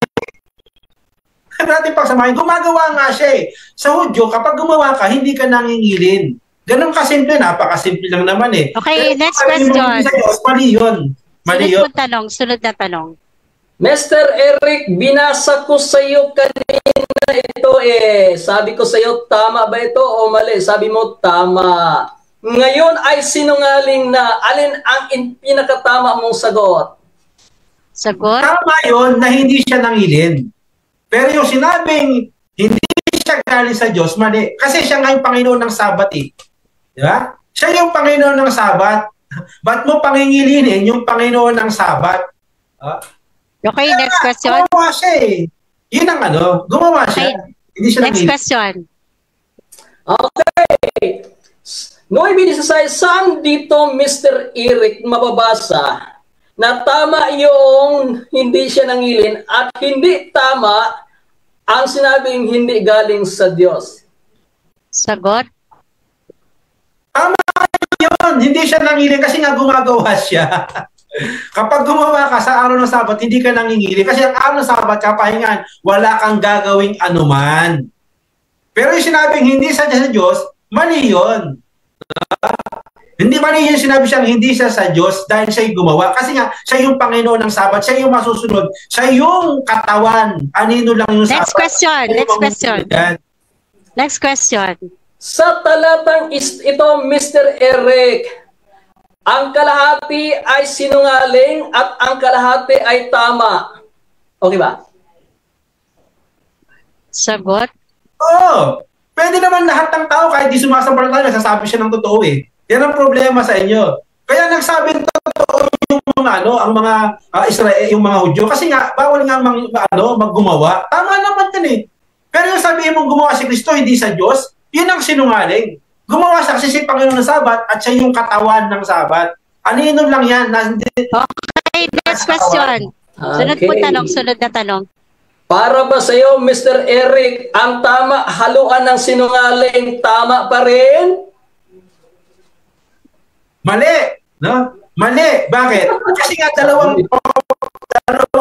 Gumagawa nga siya eh. Sa Hudyo, kapag gumawa ka, hindi ka nangingilin. Ganun kasimple, napakasimple lang naman eh. Okay, pero next question. Sa Diyos, mali yun. Mali yun. Sunod na tanong. Mr. Eric, binasa ko sa iyo kanina ito eh. Sabi ko sa iyo, tama ba ito o mali? Sabi mo, tama. Ngayon ay sinungaling na. Alin ang pinakatama mong sagot? Sagot? Tama yun na hindi siya nangilin. Pero yung sinabing hindi siya galing sa Diyos, mali. Kasi siya nga yung Panginoon ng Sabat eh. Di ba? Siya yung Panginoon ng Sabat. Ba't mo pangingilinin yung Panginoon ng Sabat? Okay, next question. Gumawa siya eh. Yun ang gumawa siya. Okay. Hindi siya Next question. Okay. No ibinisasay, saan dito, Mr. Eric, mababasa na tama yung hindi siya nangilin at hindi tama ang sinabing hindi galing sa Diyos? Sagot? Tama yun. Hindi siya nangilin kasi nga gumagawa siya. Kapag gumawa ka sa araw ng Sabat, hindi ka nangingili. Kasi ang araw ng Sabat, kapahingan, wala kang gagawing anuman. Pero yung sinabing hindi sa Diyos, mali yun. Hindi mali yung sinabi siyang hindi siya sa Diyos dahil siya yung gumawa. Kasi nga, siya yung Panginoon ng Sabat, siya yung masusunod, siya yung katawan. Anino lang yung Sabat. Next question. Sa talatang ito, Mr. Eric, ang kalahati ay sinungaling at ang kalahati ay tama. Okay ba? Sagot? Oo. Pwede naman lahat ng tao kahit di sumasampalataya, sasabi siya ng totoo eh. Yan ang problema sa inyo. Kaya nagsabi ng totoo yung mga ang mga Israel, yung mga Hudyo kasi nga bawal nga maggumawa. Tama naman 'yan eh. Pero yung sabihin mong gumawa si Kristo hindi sa Diyos, yun ang sinungaling. Gumawa siya kasi si Panginoon ng Sabat at siya yung katawan ng Sabat. Anino lang yan. Okay, next question. Sunod na tanong. Para ba sa iyo, Mr. Eric, ang tama haluan ng sinungaling tama pa rin? Mali. No? Mali. Bakit? Kasi nga dalawang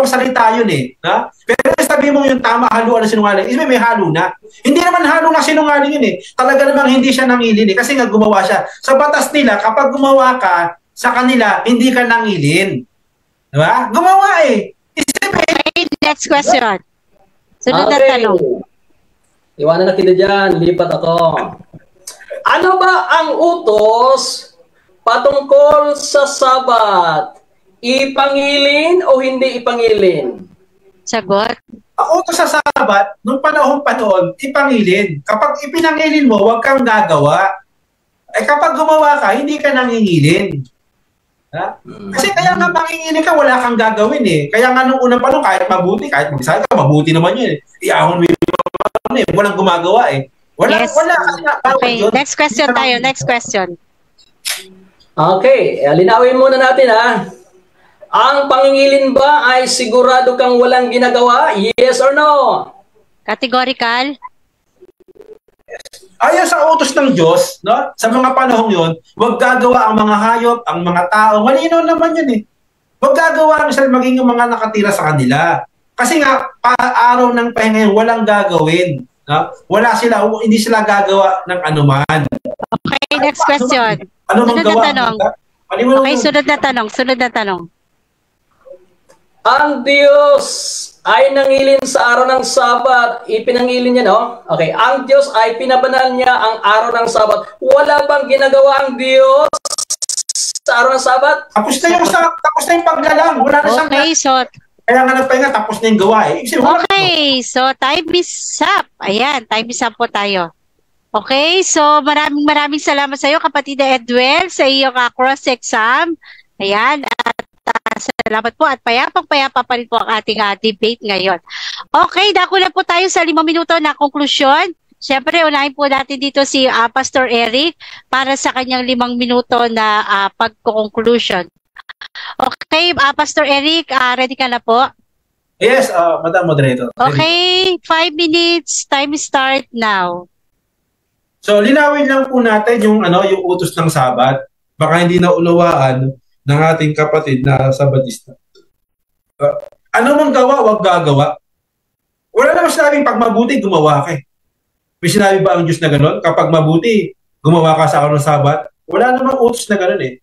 salita yun eh. No? Pero sabi mo yung tama haluan ng sinungaling, isipin may halo na. Hindi naman halo na sinungaling yun eh. Talaga namang hindi siya nangilin eh. Kasi nga gumawa siya. Sa batas nila, kapag gumawa ka, sa kanila, hindi ka nangilin. Diba? Gumawa eh. Okay, next question. Sunod na tanong. Iwanan na kita dyan. Lipat ako. Ano ba ang utos patungkol sa Sabat? Ipangilin o hindi ipangilin? Sagot? Ang utos sa Sabat, nung panahon pa noon, ipangilin. Kapag ipinangilin mo, huwag kang gagawa. Eh kapag gumawa ka, hindi ka nangingilin. Ha? Kasi kaya nga mangingilin ka, wala kang gagawin eh. Kaya nga nung unang panahon, kahit mabuti, kahit magsabi ka, mabuti naman yun eh. Iahon mo yun eh. Walang gumagawa eh. Wala. Okay, next question tayo. Next question. Okay, linawin muna natin ha. Ang pangingilin ba ay sigurado kang walang ginagawa? Yes or no? Categorical? Ayon sa utos ng Diyos, no? Sa mga panahong yon, huwag gagawa ang mga hayop, ang mga tao. Malinaw naman yun eh. Huwag gagawa ang sila maging yung mga nakatira sa kanila. Kasi nga, araw ng pahinga yun, walang gagawin. No? Hindi sila gagawa ng anuman. Okay, next question. Sunod na tanong. Okay, sunod na tanong. Ang Diyos ay nangilin sa araw ng Sabat. Ipinangilin niya, no? Okay, ang Diyos ay pinabanal niya ang araw ng Sabat. Wala bang ginagawa ang Diyos sa araw ng Sabat? Tapos na yung paglalang. Wala na siyang... Okay, so... Kaya nga nagpahinga, tapos na yung gawa eh. Okay, so time is up. Ayan, time is up po tayo. Okay, so maraming salamat sa iyo, kapatid Edwel, sa iyong cross-exam. Ayan, at sa Salamat po at payapang-payapa pa rin po ang ating debate ngayon. Okay, dako na po tayo sa 5 minuto na konklusyon. Siyempre, unahin po natin dito si Pastor Eric para sa kanyang 5 minuto na pagko-conclusion. Okay, Pastor Eric, ready ka na po? Yes, Madam Moderator. Okay, 5 minutes, time start now. So, linawin lang po natin yung utos ng Sabat. Baka hindi na ulawaan ng ating kapatid na Sabatista. Ano mang gawa, wag gagawa. Wala naman sinabing pag mabuti, gumawa ka. May sinabi ba ang Diyos na gano'n? Kapag mabuti, gumawa ka sa araw ng Sabat? Wala namang utos na gano'n eh.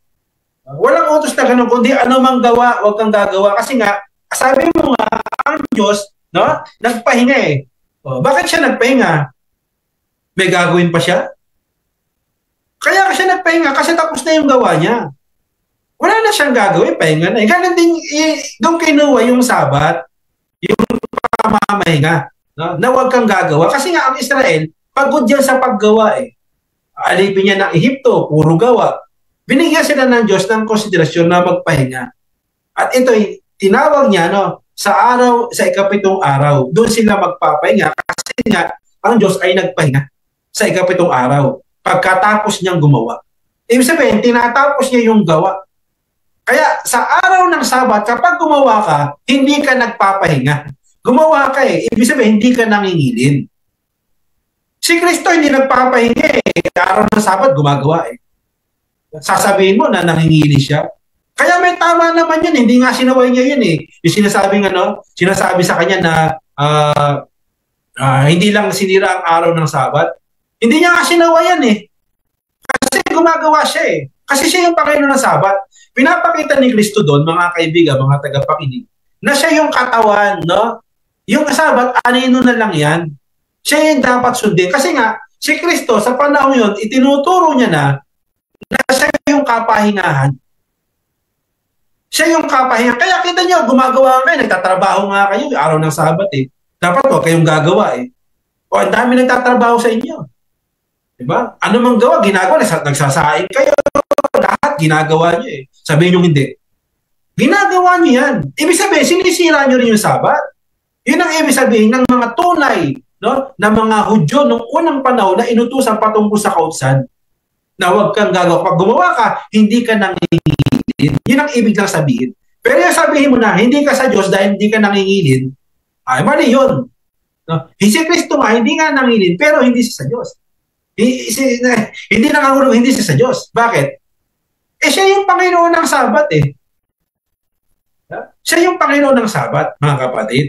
Walang utos na gano'n, kundi ano mang gawa, wag kang gagawa. Kasi nga, sabi mo nga, ang Diyos, no, nagpahinga eh. Bakit siya nagpahinga? May gagawin pa siya? Kaya siya nagpahinga kasi tapos na yung gawa niya. Wala na siyang gagawin, pahinga na. Ganun din, doon kinuha yung Sabat, yung pamamahinga, no? Na huwag kang gagawa. Kasi nga ang Israel, pagod yan sa paggawa eh. Alipin niya ng Ehipto, puro gawa. Binigyan sila ng Diyos ng konsiderasyon na magpahinga. At ito, tinawag niya, no, sa araw, sa ikapitong araw, doon sila magpapahinga kasi nga, ang Diyos ay nagpahinga sa ikapitong araw pagkatapos niyang gumawa. Ibig sabihin, tinatapos niya yung gawa. Kaya sa araw ng Sabat, kapag gumawa ka, hindi ka nagpapahinga. Gumawa ka eh. Ibig sabihin, hindi ka nangingilin. Si Kristo hindi nagpapahinga eh. Sa araw ng Sabat, gumagawa eh. Sasabihin mo na nangingilin siya. Kaya may tama naman yun. Hindi nga sinaway niya yun eh. Yung sinasabi sa kanya na hindi lang sinira ang araw ng Sabat. Hindi niya nga sinawayan eh. Kasi gumagawa siya eh. Kasi siya yung Panginoon ng Sabat. Pinapakita ni Kristo doon, mga kaibigan, mga tagapakinig, na siya yung katawan, no? Yung Sabat, anino na lang yan. Siya yung dapat sundin. Kasi nga, si Kristo, sa panahon yun, itinuturo niya na siya yung kapahingahan. Siya yung kapahingahan. Kaya kita niyo, gumagawa kayo, nagtatrabaho nga kayo, araw ng Sabat eh. Dapat huwag kayong gagawa eh. O, ang dami nagtatrabaho sa inyo. Diba? Ano mang gawa, ginagawa, nagsasaing kayo, lahat ginagawa niyo eh. Sabihin niyo hindi. Ginagawa niyo yan. Ibig sabihin, sinisira niyo rin yung Sabat. Yun ang ibig sabihin ng mga tunay, no, na mga Hudyo nung unang panahon na inutusan patungkol sa kautusan na huwag kang gagawa. Pag gumawa ka, hindi ka nangingilin. Yun ang ibig lang sabihin. Pero yung sabihin mo na, hindi ka sa Diyos dahil hindi ka nangingilin, ay mali yun. No? Si Kristo nga, hindi nga nangingilin, pero hindi siya sa Diyos. Hindi nangangulong, hindi siya sa Diyos. Bakit? Eh siya yung Panginoon ng Sabat eh. Siya yung Panginoon ng Sabat, mga kapatid.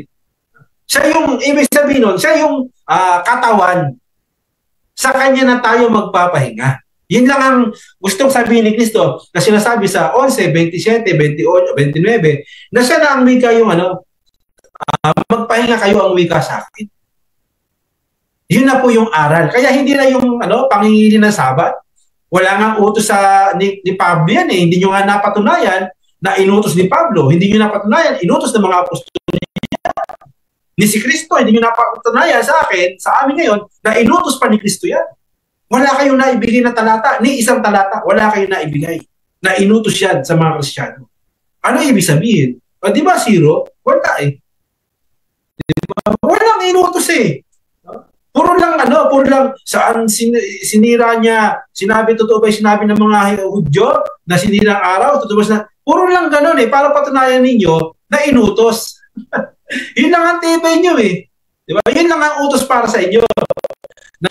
Siya yung, ibig sabihin nun, siya yung katawan. Sa kanya na tayo magpapahinga. Yun lang ang gustong sabihin ni Kristo na sinasabi sa 11, 27, 28, 29 na siya na ang wika yung magpahinga kayo ang wika sa akin. Yun na po yung aral. Kaya hindi na yung pangingilin ng Sabat. Wala nga utos ni Pablo yan eh. Hindi nyo nga napatunayan na inutos ni Pablo. Hindi nyo napatunayan, inutos ng mga apostol niya. Ni si Kristo, hindi nyo napatunayan sa akin, sa amin ngayon, na inutos pa ni Kristo yan. Wala kayong naibigay na talata, ni isang talata, wala kayong naibigay na inutos yan sa mga Kristiyano. Ano ibig sabihin? O, di ba zero? Wala eh. Diba? Walang inutos eh. Puro lang saan sinira niya, totoo ba yung sinabi ng mga Hudyo na sinira ang araw, totoo ba puro lang ganun eh, para patunayan ninyo na inutos. Yun lang ang tibay nyo eh. Diba? Yun lang ang utos para sa inyo. Na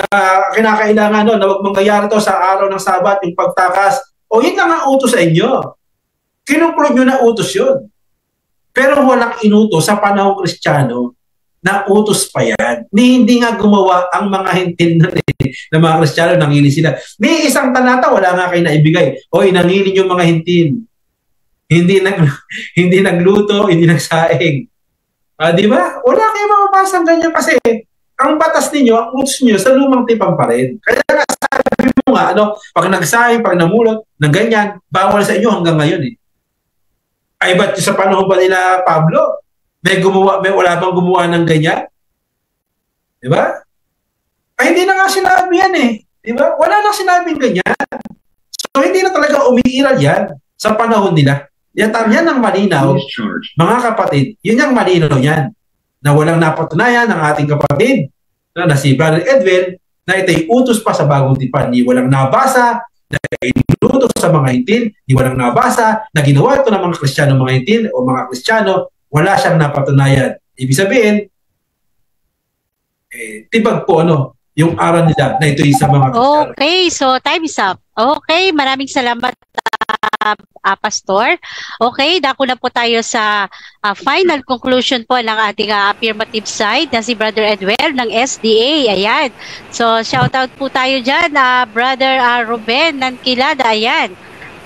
kinakailangan na huwag mangyayari to sa araw ng Sabat, yung pagtakas. O yun lang ang utos sa inyo. Kinukulog nyo na utos yun. Pero walang inutos sa panahong Kristiyano na utos pa yan. Hindi nga gumawa ang mga hintin na mga Kristiyano, nangilin sila. May isang talata, wala nga kayo naibigay. O nangilin yung mga hintin. Hindi nagluto, hindi nagsaing. Di ba? Wala kayo mapapasang ganyan kasi ang batas ninyo, ang utos nyo sa lumang tipan pa rin. Kaya nga sabi mo nga, pag nagsaing, pag namulot, ng ganyan, bawal sa inyo hanggang ngayon eh. Ay ba't sa panahon pa nila Pablo? May wala bang gumawa ng ganyan? Di ba? Ay hindi na nga sinabi yan eh. Di ba? Wala nang sinabing ganyan. So hindi na talaga umiiral yan sa panahon nila. Yan ang malinaw, mga kapatid, yun yung malinaw yan, na walang napatunayan ng ating kapatid na si Brother Edwin na ito'y utos pa sa bagong tipan. Ni walang nabasa na inutos sa mga hintil, ni walang nabasa na ginawa ito ng mga Kristiyano, mga hintil o mga Kristiyano, wala siyang napatunayan. Ibig sabihin, tibag po yung aral nila na ito'y sa mga Kristiyano. Okay, so time is up. Okay, maraming salamat, Pastor. Okay, dako na po tayo sa final conclusion po ng ating affirmative side na si Brother Edwell ng SDA. Ayan. So, shout out po tayo dyan, Brother Ruben Nankilada. Ayan.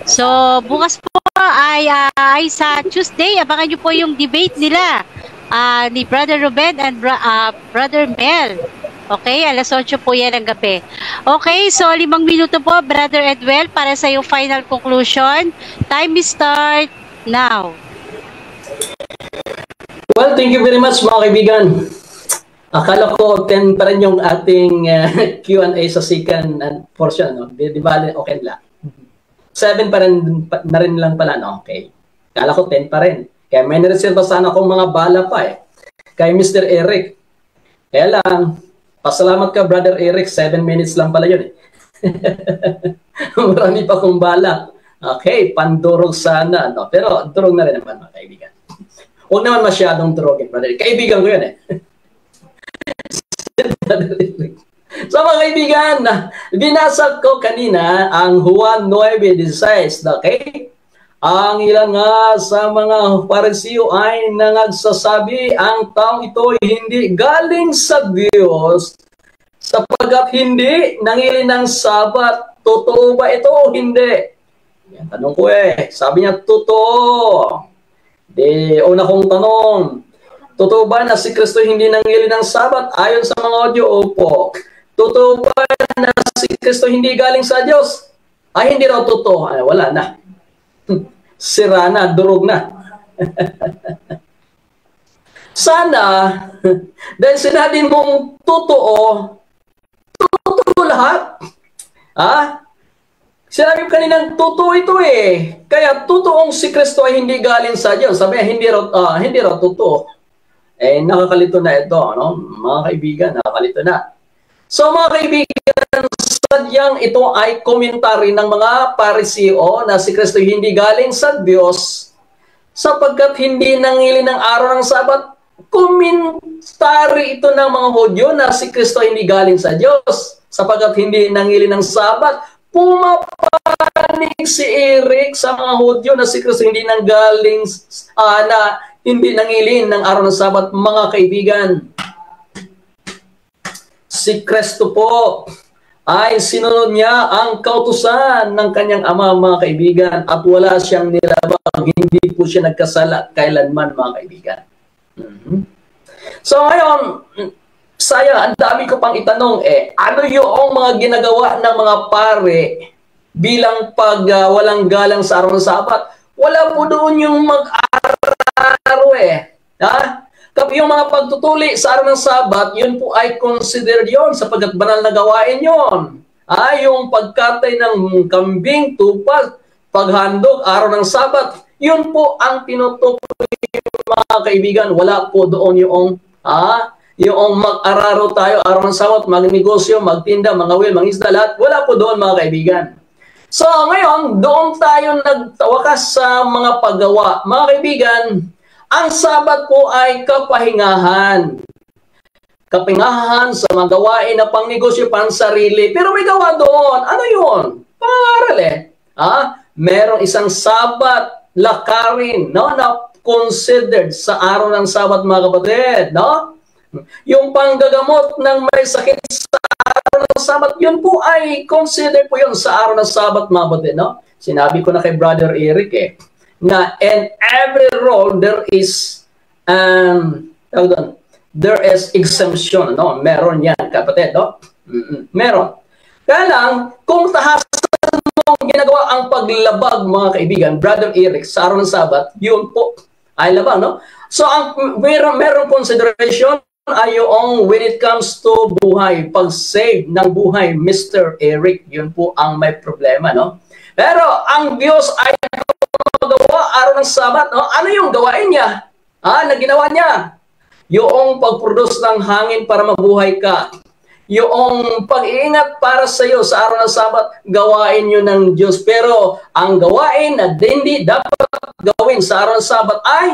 So, bukas po ay sa Tuesday. Abangan nyo po yung debate nila ni Brother Ruben and Brother Mel. Okay, alas 8 po yan ang gabi. Okay, so 5 minuto po, Brother Edwell, para sa yung final conclusion. Time is start now. Well, thank you very much mga kaibigan. Akala ko 10 pa rin yung ating Q&A sa second portion. No? Di ba, okay lang. 7 pa rin, na rin lang pala. No? Okay. Akala ko 10 pa rin. Kaya may nareserva sana akong mga bala pa kay Mr. Eric. Kaya lang, pasalamat ka, Brother Eric. 7 minutes lang pala yun. Marami pa kong bala. Okay, pandurog sana. No? Pero durog na rin naman, mga kaibigan. Huwag naman masyadong durogin, Brother Eric. Kaibigan ko yun So, mga kaibigan, binasa ko kanina ang Juan 9:16. Okay? Ang ilan nga sa mga Pariseo ay nangagsasabi ang taong ito hindi galing sa Diyos sapagkat hindi nangili ng Sabat. Totoo ba ito o hindi? Yan, tanong ko Sabi niya, totoo. Una kong tanong, totoo ba na si Kristo hindi nangili ng Sabat? Ayon sa mga audio, opo. Totoo ba na si Kristo hindi galing sa Diyos? Ay, hindi raw totoo. Ay, wala na. Sira na, durog na. Sana, dahil sinabi mong totoo, totoo lahat. Sinabi mo kaninang totoo ito Kaya totoong si Kristo ay hindi galing sa Diyos. Sabi hindi raw totoo. Nakakalito na ito, no? Mga kaibigan, nakakalito na. So mga kaibigan, sadyang ito ay komentary ng mga Pariseo na si Kristo hindi galing sa Diyos sapagkat hindi nangili ng araw ng Sabat. Komentary ito ng mga Hudyo na si Kristo hindi galing sa Diyos sapagkat hindi nangili ng Sabat. Pumapanig si Eric sa mga Hudyo na si Kristo hindi nanggaling na hindi nangili ng araw ng Sabat. Mga kaibigan, si Kristo po ay sinunod niya ang kautusan ng kanyang ama, mga kaibigan, at wala siyang nilabag. Hindi po siya nagkasala kailanman, mga kaibigan. So ngayon, sayang, ang dami ko pang itanong ano yung mga ginagawa ng mga pare bilang pag walang galang sa araw ng Sabat? Wala po doon yung mag-araw yung mga pagtutuli sa araw ng Sabat, yun po ay considered yon sapagkat banal na gawain yon. Yung pagkatay ng kambing, tupas, paghandog, araw ng Sabat, yun po ang tinutukoy, mga kaibigan. Wala po doon yung mag-araro tayo, araw ng Sabat, magnegosyo, magtinda, mangawil, mangisda, lahat. Wala po doon, mga kaibigan. So ngayon, doon tayo nagtawakas sa mga paggawa. Mga kaibigan, ang Sabat po ay kapahingahan. Kapahingahan sa mga gawain na pangnegosyo, pansarili. Pero may gawa doon. Ano yun? Pangaral Merong isang Sabat, lakarin, no? Na considered sa araw ng Sabat, mga kapatid. No? Yung panggagamot ng may sakit sa araw ng Sabat, yun po ay considered po yun sa araw ng Sabat, mga kapatid. No? Sinabi ko na kay Brother Eric na in every role there is exemption, no? Meron yan, kapatid, no? Meron. Kaya lang, kung tahasan mong ginagawa ang paglabag, mga kaibigan, Brother Eric, sa araw ng Sabat, yun po ay labag, no? So, meron consideration ay yung when it comes to buhay, pag-save ng buhay, Mr. Eric, yun po ang may problema, no? Pero ang Diyos ay magawa araw ng Sabat, no? Ano yung gawain niya? Na ginawa niya? Yung pag-produce ng hangin para mabuhay ka. Yung pag-iingat para sa iyo sa araw ng Sabat, gawain yun ng Diyos. Pero ang gawain na hindi dapat gawin sa araw ng Sabat ay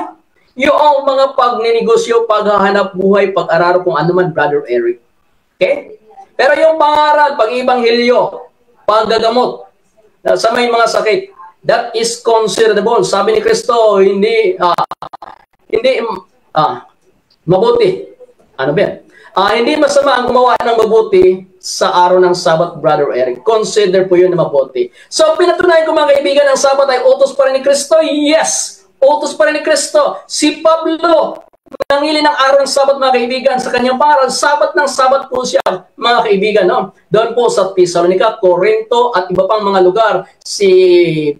yung mga pagninegosyo, paghahanap buhay, pag-araro kung ano man, Brother Eric. Okay? Pero yung pangaral, pag-ibanghilyo, paggagamot sa may mga sakit, that is considerable. Sabi ni Kristo, hindi mabuti. Ano ba yan? Hindi masama ang gumawa ng mabuti sa araw ng Sabat, Brother Eric. Consider po yun na mabuti. So, pinatunayan ko mga kaibigan, ang Sabat ay utos pa rin ni Kristo? Yes! Utos pa rin ni Kristo. Si Pablo, nangili ng araw ng Sabat, mga kaibigan, sa kanyang pangaral, Sabat ng Sabat po siya, mga kaibigan. No? Doon po sa Thessalonica, Corinto, at iba pang mga lugar. Si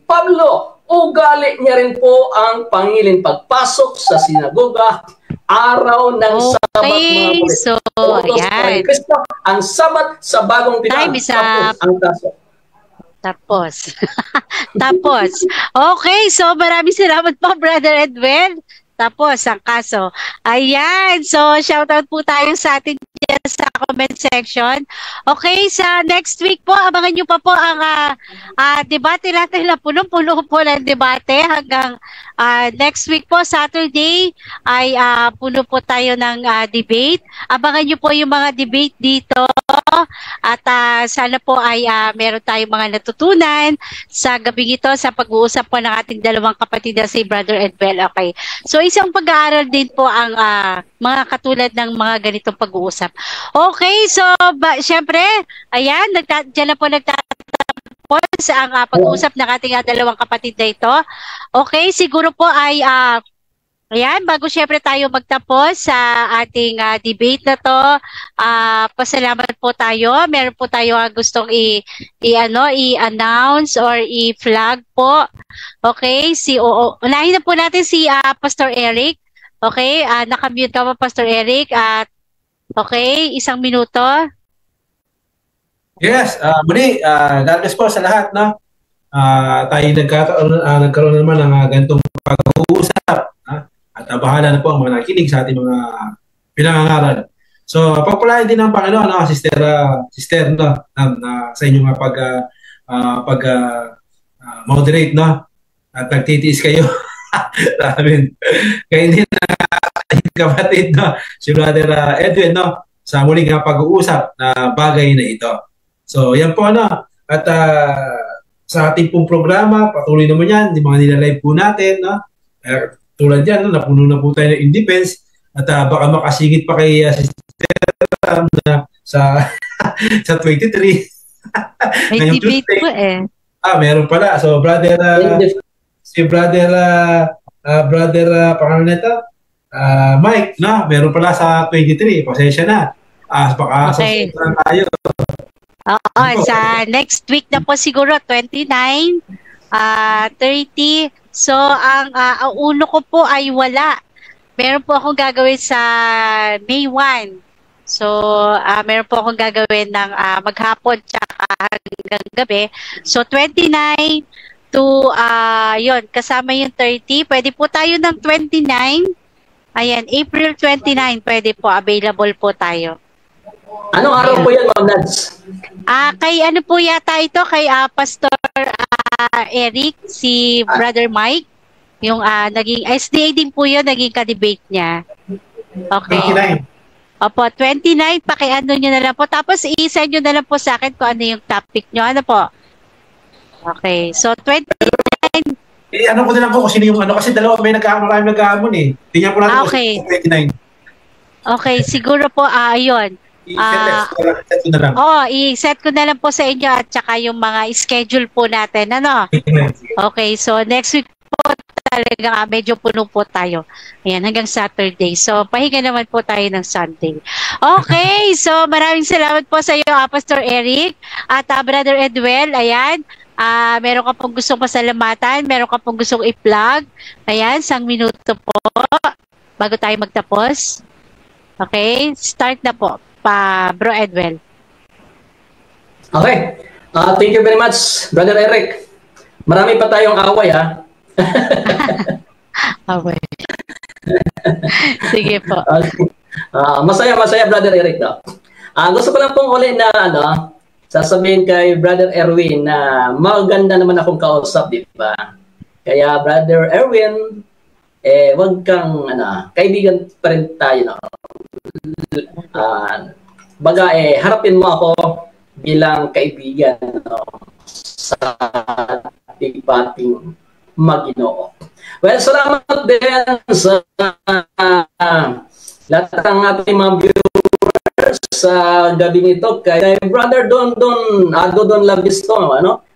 Pablo, ugali niya rin po ang pangilin pagpasok sa sinagoga, araw ng Sabat, mga kaibigan. So, ayan. Kristo, ang Sabat sa bagong tipan. Time is up. Ang kaso. Tapos. Okay, so maraming salamat po, Brother Edwin. Tapos, ang kaso. Ayan, so shoutout po tayo sa atin dyan sa comment section. Okay, sa next week po, abangan nyo pa po ang debate natin na punong-puno po ng debate hanggang next week po, Saturday, ay puno po tayo ng debate. Abangan nyo po yung mga debate dito at sana po ay meron tayong mga natutunan sa gabi ito sa pag-uusap po ng ating dalawang kapatid na si Brother Edwel. Okay, so isang pag-aaral din po ang mga katulad ng mga ganitong pag-uusap. Okay, so syempre, ayan, dyan na po nagtatapos ang pag-uusap ng ating dalawang kapatid na ito. Okay, siguro po ay ayan, bago syempre tayo magtapos sa ating debate na to, pasalamat po tayo. Meron po tayo gustong i-announce or i-flag po. Okay, unahin na po natin si Pastor Eric. Okay, nakamute ka pa, Pastor Eric. At okay, 1 minuto. Yes, muli, God bless po sa lahat, no? Tayo nagkaroon naman ng ganitong pag-uusap. At bahala na po ang mga nakikinig sa ating mga pinangangaral. So, pagpalain din ng Panginoon, no, sister, no, sa inyong moderate, no? At nagtitiis kayo. Kaya hindi na kapatid, no? Si Brother Edwin, no? Sa muling pag-uusap na bagay na ito. So, yan po, no? At sa ating pong programa, patuloy naman yan, di mga nilalive po natin, no? Tulad yan, no? Napuno na po tayo ng in-defense at baka makasingit pa kay Sister na sa 23. May debate po Meron pala. So, si Brother pangalan nito, Mike, no? Meron pala sa 23. Pasensya na. Baka okay. Sa tayo. Oo, sa next week na po siguro, 29, 30. So, ang uno ko po ay wala. Meron po akong gagawin sa May 1. So, meron po akong gagawin ng maghapon tsaka hanggang gabi. So, 29 to, yun, kasama yung 30. Pwede po tayo ng 29. Ayan, April 29, pwede po. Available po tayo. Anong araw po yan, Ma'am Nads? Kay ano po yata ito? Kay Pastor Eric, si Brother Mike. Yung naging SDA din po yun, naging ka-debate niya. Okay. 29. Opo, 29, pakiano nyo na lang po. Tapos i-send nyo na lang po sa akin kung ano yung topic nyo. Ano po? Okay, so 29. Ano ko na lang po kung sino yung kasi dalawa may marami nagkahamon eh. Tingnan po natin okay. Kung 29. Okay, siguro po, ayun. I-set ko na lang po sa inyo at saka yung mga schedule po natin. Ano? Okay, so next week po talaga medyo puno po tayo. Ayan, hanggang Saturday. So, pahinga naman po tayo ng Sunday. Okay, so maraming salamat po sa iyo, Pastor Eric at Brother Edwel. Ayan, meron ka pong gustong pasalamatan, meron ka pong gustong i-plug. Ayan, 1 minuto po bago tayo magtapos. Okay, start na po. Bro Edwel. Okay. Thank you very much, Brother Eric. Marami pa tayong away, ha? Okay. Sige po. Masaya, Brother Eric. No? Gusto ko lang pong uli na sasabihin kay Brother Erwin na maganda naman akong kausap, di ba? Kaya Brother Erwin, wag kang kaibigan pa rin tayo. No? Harapin mo ako bilang kaibigan sa ating Maginoo. Well, salamat din sa lahat ng ating mga viewers sa gabing ito, kay Brother Dodon Labisto,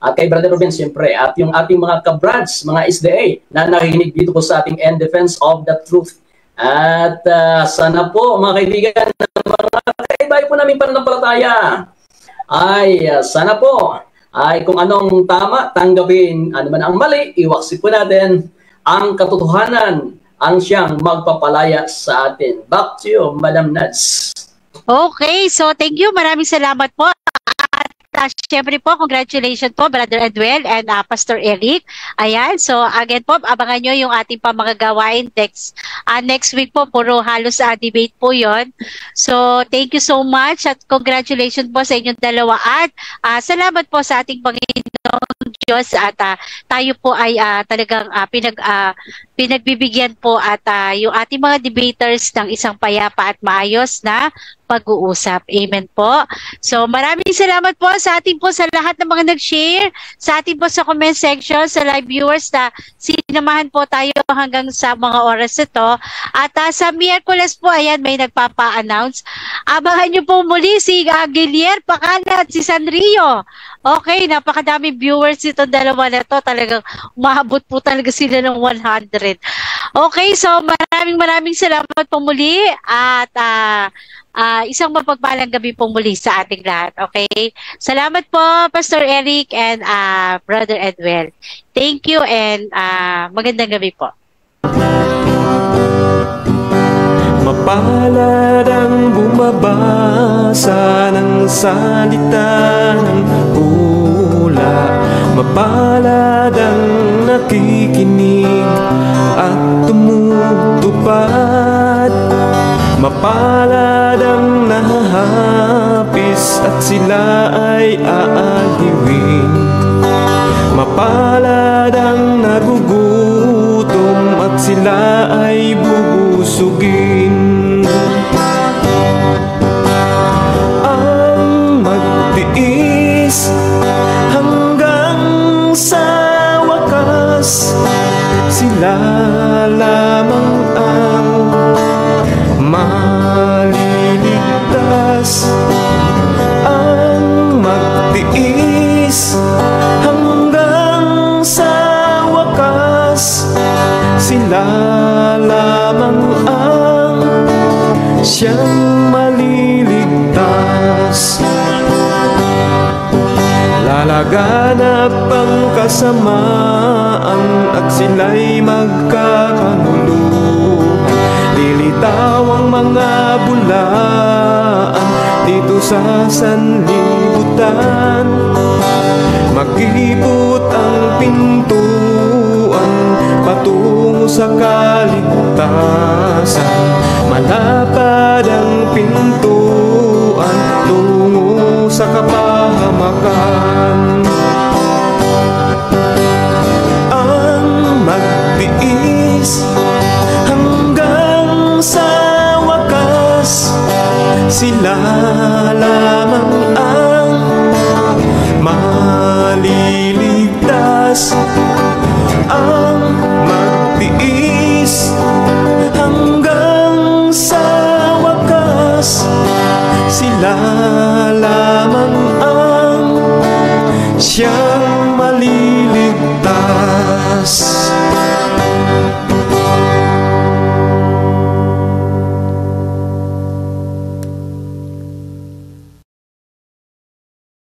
at kay Brother Ruben, siyempre, at yung ating mga kabrads, mga SDA, na nakikinig dito po sa ating In Defense of the Truth. At sana po, mga kaibigan, mga kaibay po namin pananampalataya, ay sana po, ay kung anong tama, tanggapin, ano man ang mali, iwaksi po natin ang katotohanan, ang siyang magpapalaya sa atin. Back to you, Madam Nads. Okay, so thank you. Maraming salamat po. At syempre po, congratulations po, Brother Edwel and Pastor Eric. Ayan, so again po, abangan nyo yung ating pamagagawain next week po, puro halos debate po yon. So, thank you so much at congratulations po sa inyong dalawa at salamat po sa ating Panginoong Diyos at tayo po ay talagang pinagbibigyan po at yung ating mga debaters ng isang payapa at maayos na pag-uusap. Amen po. So maraming salamat po sa lahat ng mga nag-share, sa ating po sa comment section, sa live viewers na sinamahan po tayo hanggang sa mga oras ito. At sa Miyerkules po, ayan, may nagpapa-announce. Abangan nyo po muli si Gilier Pacana at si Sanrio. Okay, napakadaming viewers itong dalawa na to. Talagang umabot po talaga sila ng 100. Okay, so maraming salamat po muli at isang mapagpalang gabi po muli sa ating lahat. Okay? Salamat po, Pastor Eric and Brother Edwel. Thank you and magandang gabi po. Mapalad ang bumabasa ng salita ng pula, mapalad ang nakikinig at tumutupad, mapalad ang nahahapis at sila ay aaliwin, mapalad ang nagugutom at sila ay bubusugin. Ang magtiis hanggang sa wakas, sila lamang ang maliligtas. Ang magtiis hanggang sa wakas, sila lamang ang siyang maliligtas. Lalaganap ang kasamaan at sila'y magkakanuluhan. Lilitaw ang mga bulaan dito sa sanlibutan. Makikipot ang pintuan patungo sa kaligtasan. Malapad ang pintuan tungo sa kapahamakan. Ang magtiis hanggang sa wakas, sila lamang ang maliligtas.